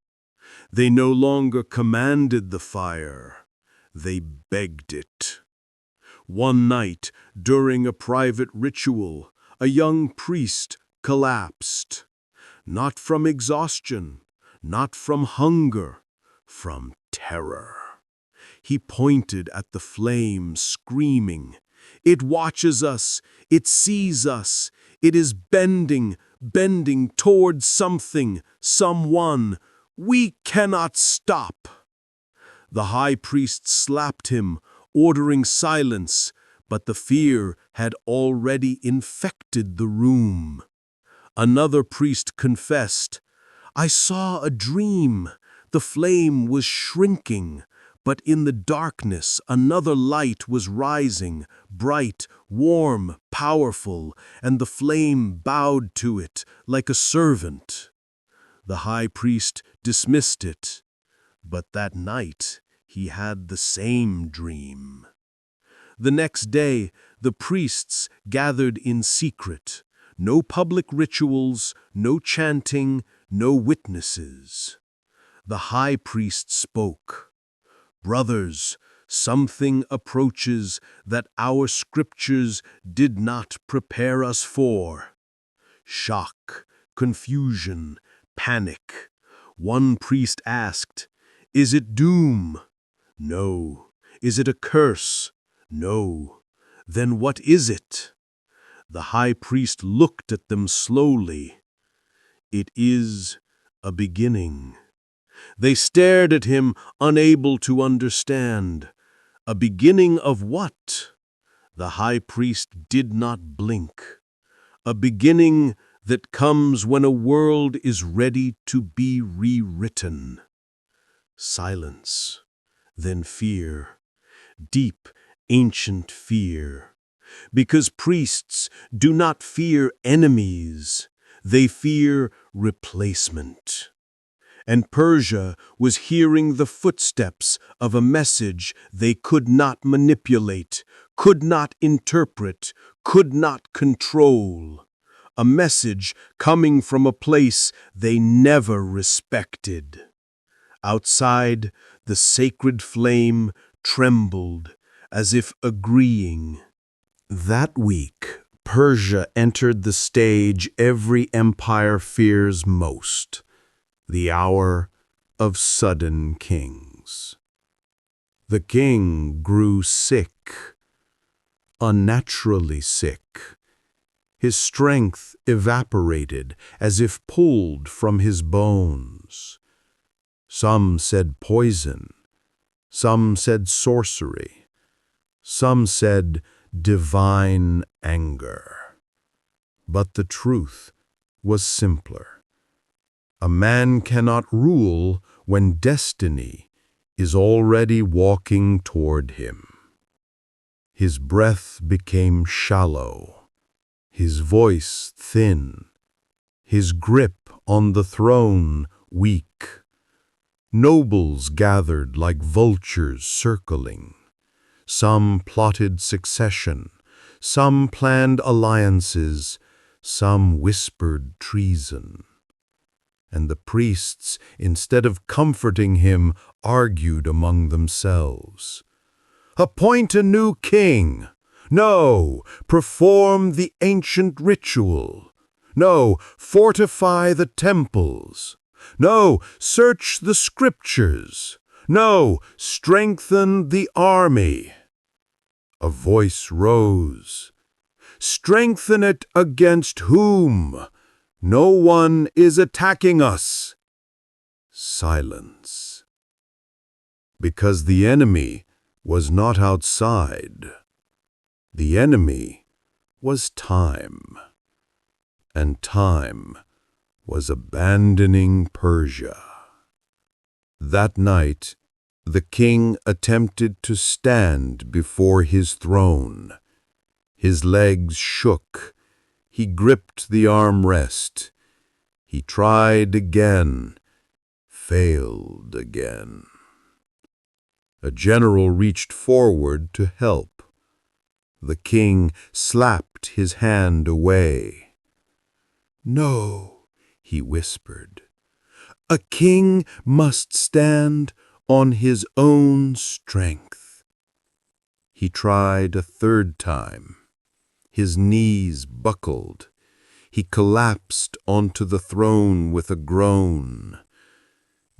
They no longer commanded the fire, they begged it. One night, during a private ritual, a young priest collapsed. Not from exhaustion, not from hunger, from terror. He pointed at the flame, screaming, "It watches us, it sees us, it is bending towards something, someone. We cannot stop." The high priest slapped him, ordering silence, but the fear had already infected the room. Another priest confessed, "I saw a dream. The flame was shrinking, but in the darkness another light was rising, bright, warm, powerful, and the flame bowed to it like a servant." The high priest dismissed it, but that night he had the same dream. The next day, the priests gathered in secret. No public rituals, no chanting, no witnesses. The high priest spoke. "Brothers, something approaches that our scriptures did not prepare us for." Shock, confusion, panic. One priest asked, "Is it doom?" "No." "Is it a curse?" "No." "Then what is it?" The high priest looked at them slowly. "It is a beginning." They stared at him, unable to understand. A beginning of what? The high priest did not blink. A beginning that comes when a world is ready to be rewritten. Silence, then fear. Deep, ancient fear. Because priests do not fear enemies, they fear replacement. And Persia was hearing the footsteps of a message they could not manipulate, could not interpret, could not control. A message coming from a place they never respected. Outside, the sacred flame trembled, as if agreeing. That week, Persia entered the stage every empire fears most, the hour of sudden kings. The king grew sick, unnaturally sick. His strength evaporated as if pulled from his bones. Some said poison, some said sorcery, some said divine anger. But the truth was simpler. A man cannot rule when destiny is already walking toward him. His breath became shallow, his voice thin, his grip on the throne weak. Nobles gathered like vultures circling. Some plotted succession, some planned alliances, some whispered treason. And the priests, instead of comforting him, argued among themselves. "Appoint a new king. No, perform the ancient ritual. No, fortify the temples. No, search the scriptures. No, strengthen the army. A voice rose. Strengthen it against whom? No one is attacking us. Silence. Because the enemy was not outside. The enemy was time. And time was abandoning Persia. That night, the king attempted to stand before his throne. His legs shook. He gripped the armrest. He tried again, failed again. A general reached forward to help. The king slapped his hand away. "No," he whispered. "A king must stand on his own strength." He tried a third time. His knees buckled. He collapsed onto the throne with a groan.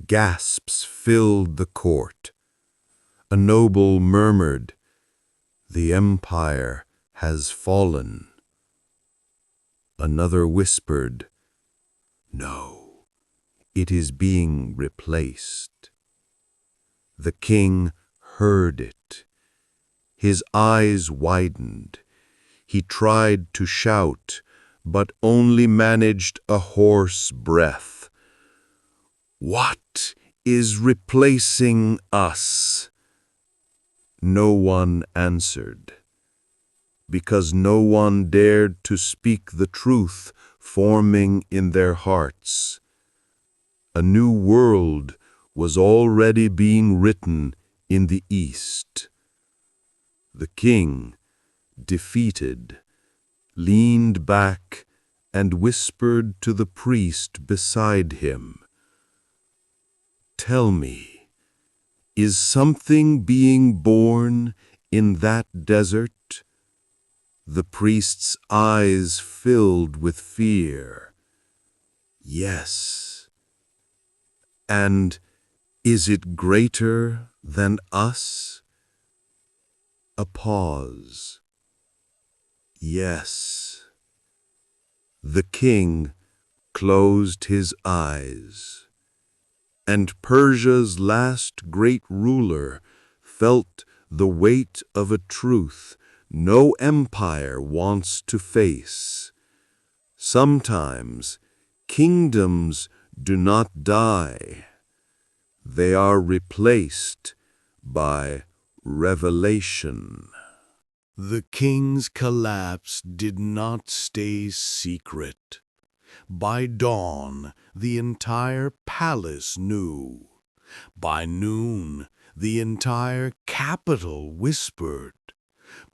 Gasps filled the court. A noble murmured, "The empire has fallen." Another whispered, "No, it is being replaced." The king heard it. His eyes widened. He tried to shout, but only managed a hoarse breath. "What is replacing us?" No one answered, because no one dared to speak the truth forming in their hearts. A new world was already being written in the East. The king, defeated, leaned back and whispered to the priest beside him, "Tell me, is something being born in that desert?" The priest's eyes filled with fear. "Yes." "And is it greater than us?" A pause. "Yes." The king closed his eyes. And Persia's last great ruler felt the weight of a truth no empire wants to face. Sometimes kingdoms do not die. They are replaced by revelation. The king's collapse did not stay secret. By dawn, the entire palace knew. By noon, the entire capital whispered.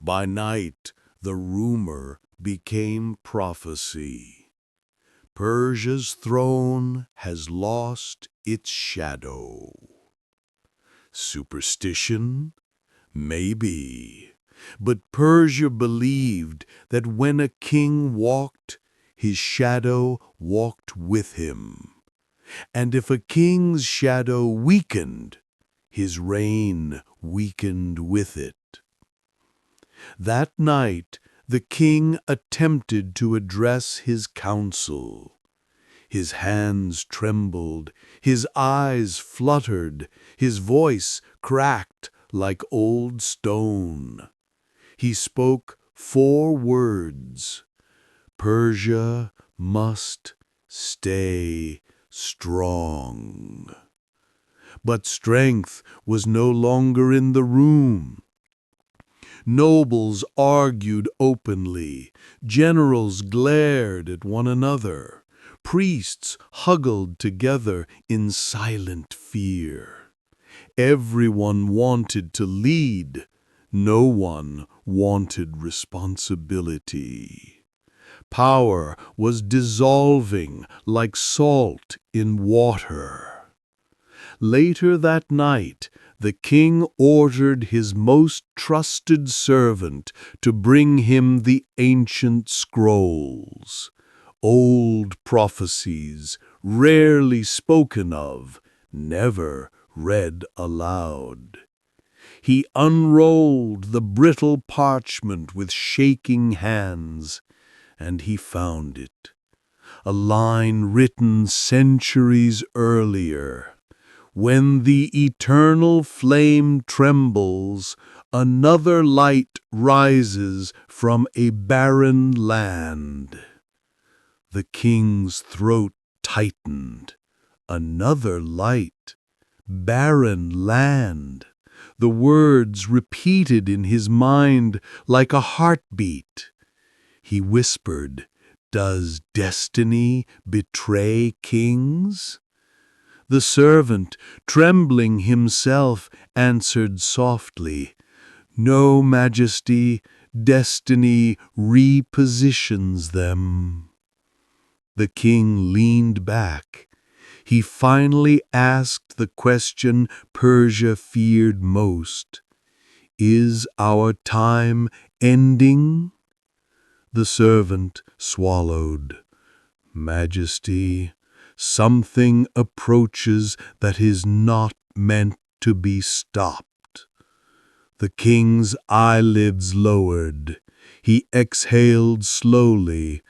By night, the rumor became prophecy. Persia's throne has lost its shadow. Superstition? Maybe. But Persia believed that when a king walked, his shadow walked with him. And if a king's shadow weakened, his reign weakened with it. That night, the king attempted to address his council. His hands trembled, his eyes fluttered, his voice cracked like old stone. He spoke 4 words. Persia must stay strong. But strength was no longer in the room. Nobles argued openly. Generals glared at one another. Priests huddled together in silent fear. Everyone wanted to lead. No one wanted responsibility. Power was dissolving like salt in water. Later that night, the king ordered his most trusted servant to bring him the ancient scrolls. Old prophecies, rarely spoken of, never read aloud. He unrolled the brittle parchment with shaking hands, and he found it. A line written centuries earlier. When the eternal flame trembles, another light rises from a barren land. The king's throat tightened. Another light. Barren land. The words repeated in his mind like a heartbeat. He whispered, "Does destiny betray kings?" The servant, trembling himself, answered softly, "No, Majesty, destiny repositions them." The king leaned back. He finally asked the question Persia feared most. "Is our time ending?" The servant swallowed. "Majesty, something approaches that is not meant to be stopped." The king's eyelids lowered. He exhaled slowly.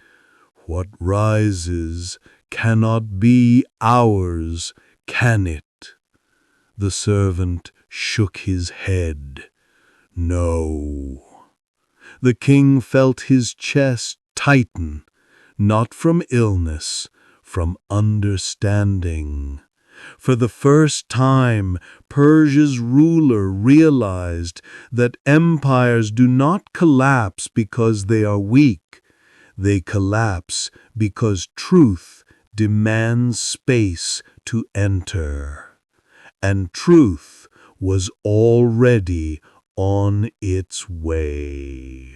"What rises cannot be ours, can it?" The servant shook his head. "No." The king felt his chest tighten, not from illness, from understanding. For the first time, Persia's ruler realized that empires do not collapse because they are weak. They collapse because truth demands space to enter. And truth was already on its way.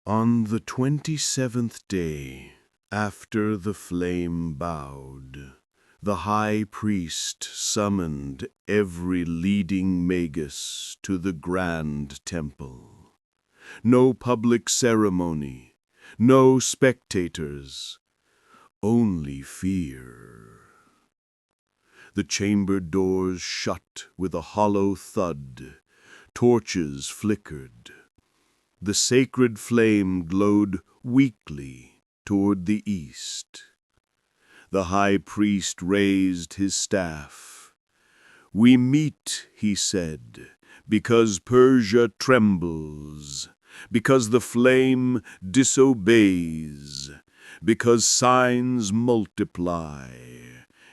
On the 27th day, after the flame bowed, the high priest summoned every leading magus to the grand temple. No public ceremony, no spectators, only fear. The chamber doors shut with a hollow thud. Torches flickered. The sacred flame glowed weakly toward the east. The high priest raised his staff. "We meet," he said, "because Persia trembles, because the flame disobeys, because signs multiply,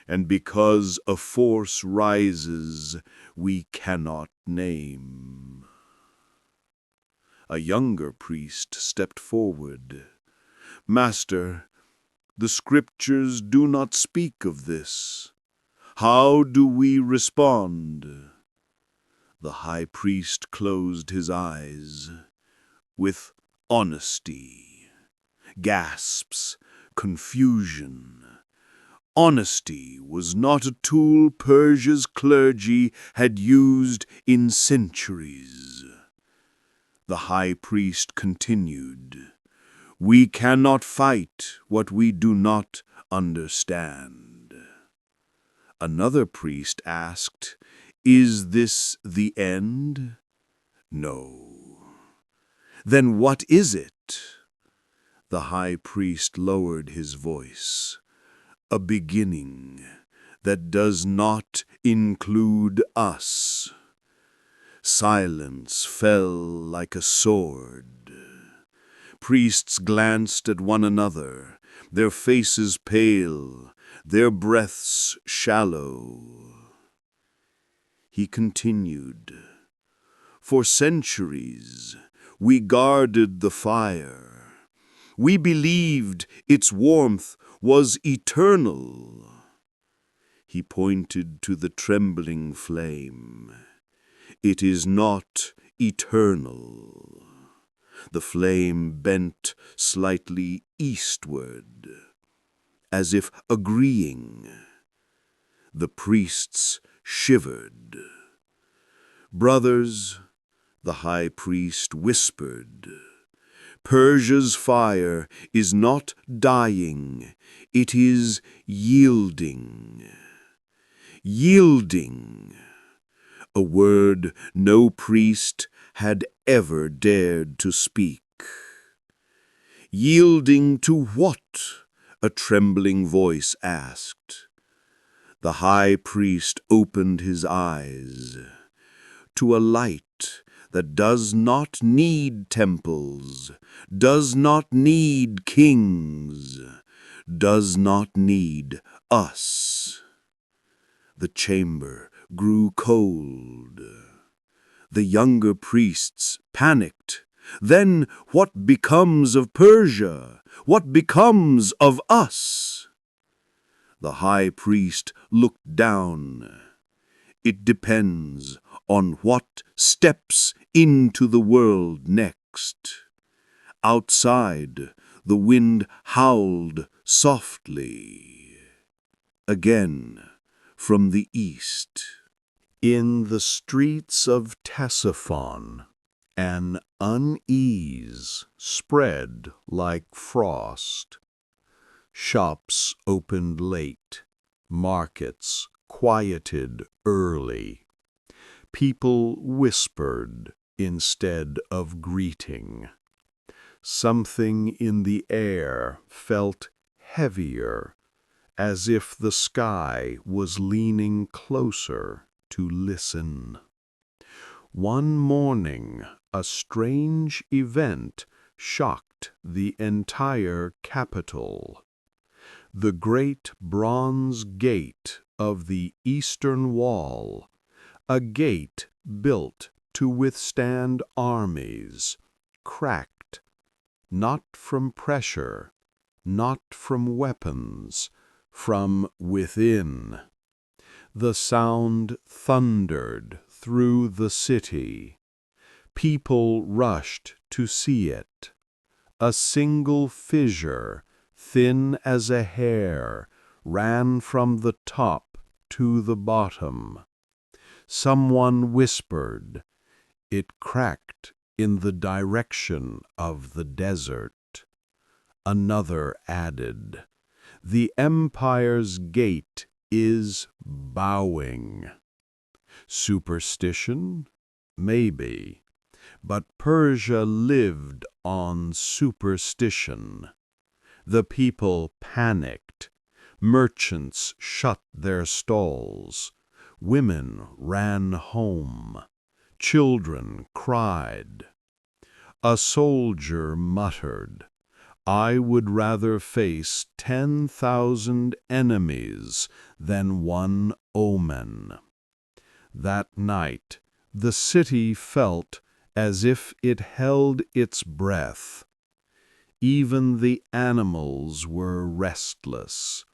and because a force rises we cannot name." A younger priest stepped forward. "Master, the scriptures do not speak of this. How do we respond?" The high priest closed his eyes. "With honesty." Gasps, confusion. Honesty was not a tool Persia's clergy had used in centuries. The high priest continued, "We cannot fight what we do not understand." Another priest asked, "Is this the end?" "No." "Then what is it?" The high priest lowered his voice. "A beginning that does not include us." Silence fell like a sword. Priests glanced at one another, their faces pale, their breaths shallow. He continued, "For centuries we guarded the fire. We believed its warmth was eternal." He pointed to the trembling flame. "It is not eternal." The flame bent slightly eastward, as if agreeing. The priests shivered. "Brothers," the high priest whispered, "Persia's fire is not dying, it is yielding." Yielding. a word no priest had ever dared to speak. Yielding to what? A trembling voice asked. The high priest opened his eyes to a light that does not need temples, does not need kings, does not need us. The chamber grew cold. The younger priests panicked. Then what becomes of Persia? What becomes of us? The high priest looked down. It depends on what steps into the world next. Outside, the wind howled softly. Again, from the east. In the streets of Ctesiphon, an unease spread like frost. Shops opened late, markets quieted early. People whispered instead of greeting. Something in the air felt heavier, as if the sky was leaning closer to listen. One morning, a strange event shocked the entire capital. The great bronze gate of the eastern wall, a gate built to withstand armies, cracked, not from pressure, not from weapons, from within. The sound thundered through the city. People rushed to see it. A single fissure, thin as a hair, ran from the top to the bottom. Someone whispered. It cracked in the direction of the desert. Another added, "The empire's gate is bowing." Superstition? Maybe. But Persia lived on superstition. The people panicked. Merchants shut their stalls. Women ran home. Children cried. A soldier muttered, "I would rather face 10,000 enemies than one omen." That night, the city felt as if it held its breath. Even the animals were restless.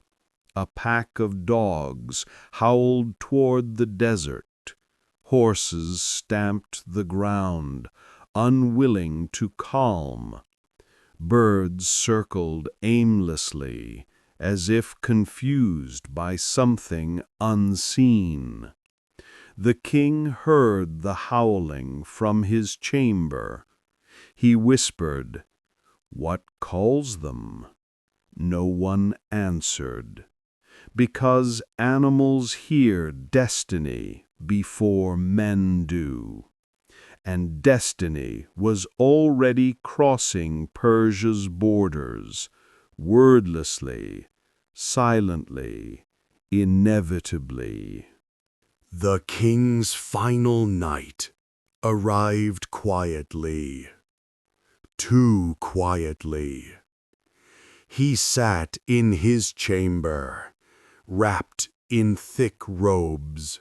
A pack of dogs howled toward the desert. Horses stamped the ground, unwilling to calm. Birds circled aimlessly, as if confused by something unseen. The king heard the howling from his chamber. He whispered, "What calls them?" No one answered. Because animals hear destiny before men do. And destiny was already crossing Persia's borders, wordlessly, silently, inevitably. The king's final night arrived quietly, too quietly. He sat in his chamber, wrapped in thick robes,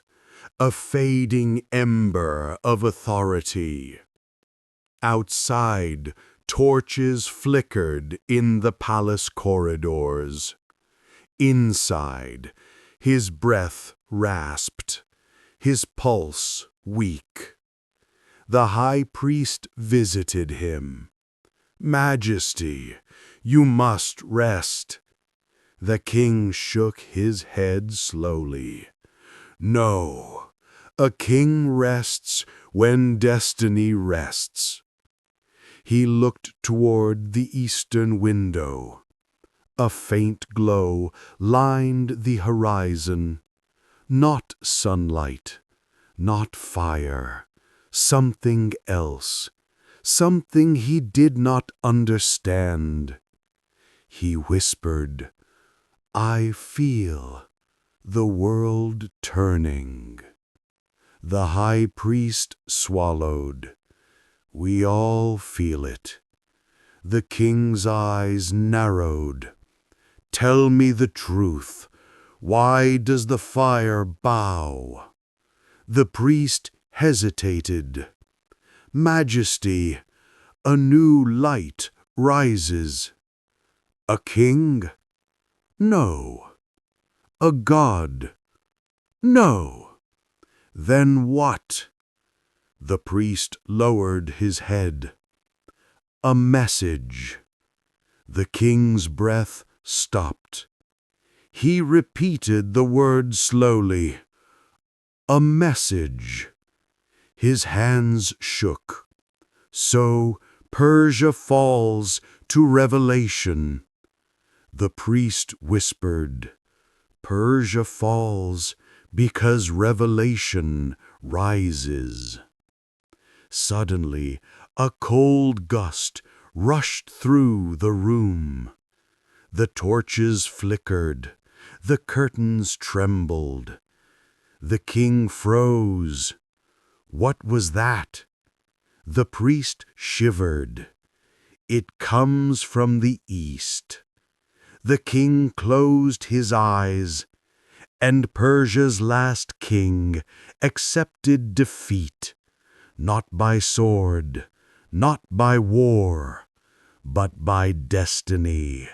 a fading ember of authority. Outside, torches flickered in the palace corridors. Inside, his breath rasped, his pulse weak. The high priest visited him. "Majesty, you must rest." The king shook his head slowly. "No, a king rests when destiny rests." He looked toward the eastern window. A faint glow lined the horizon. Not sunlight, not fire, something else, something he did not understand. He whispered, "I feel the world turning." The high priest swallowed. "We all feel it." The king's eyes narrowed. "Tell me the truth. Why does the fire bow?" The priest hesitated. "Majesty, a new light rises." "A king?" "No." "A god?" "No." "Then what?" The priest lowered his head. "A message." The king's breath stopped. He repeated the word slowly. "A message." His hands shook. "So Persia falls to revelation." The priest whispered, "Persia falls because revelation rises." Suddenly, a cold gust rushed through the room. The torches flickered. The curtains trembled. The king froze. What was that? The priest shivered. "It comes from the east." The king closed his eyes, and Persia's last king accepted defeat, not by sword, not by war, but by destiny.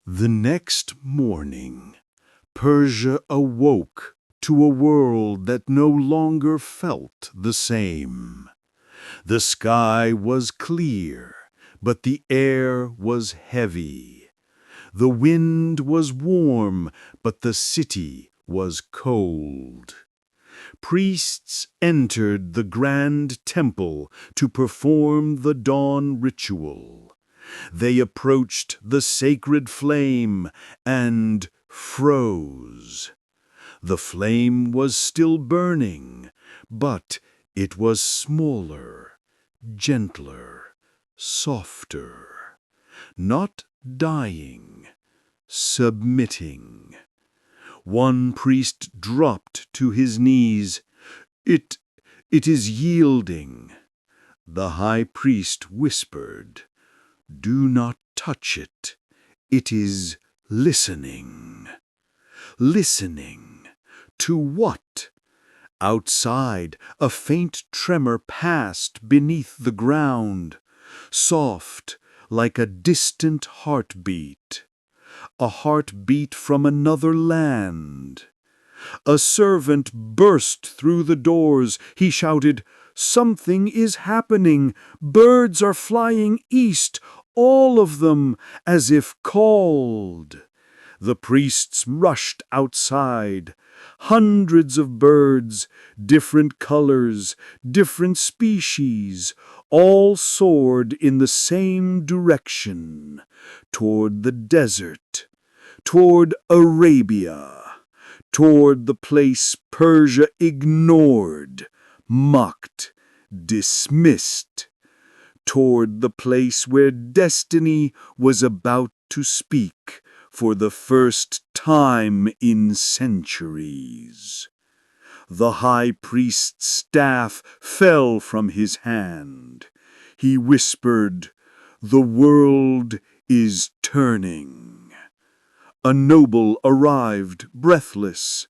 The next morning, Persia awoke to a world that no longer felt the same. The sky was clear, but the air was heavy. The wind was warm, but the city was cold. Priests entered the grand temple to perform the dawn ritual. They approached the sacred flame and froze. The flame was still burning, but it was smaller, gentler, softer. Not dying, submitting. One priest dropped to his knees. It is yielding." The high priest whispered, "Do not touch it. It is listening." Listening. To what? Outside, a faint tremor passed beneath the ground, soft, like a distant heartbeat. A heartbeat from another land. A servant burst through the doors. He shouted, "Something is happening. Birds are flying east, all of them, as if called." The priests rushed outside. Hundreds of birds, different colors, different species, all soared in the same direction, toward the desert, toward Arabia, toward the place Persia ignored, mocked, dismissed, toward the place where destiny was about to speak for the first time in centuries. The high priest's staff fell from his hand. He whispered, "The world is turning." A noble arrived, breathless.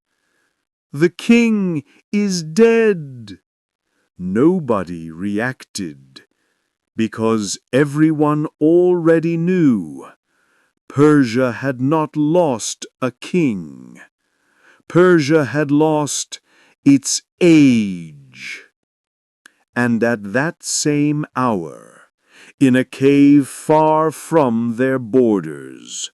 "The king is dead." Nobody reacted, because everyone already knew Persia had not lost a king. Persia had lost its age. And at that same hour, in a cave far from their borders,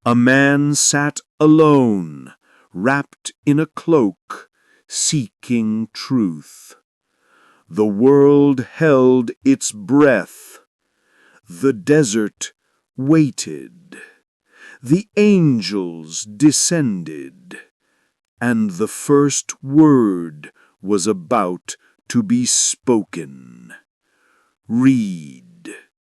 a man sat alone, wrapped in a cloak, seeking truth. The world held its breath. The desert waited. The angels descended, and the first word was about to be spoken. Read.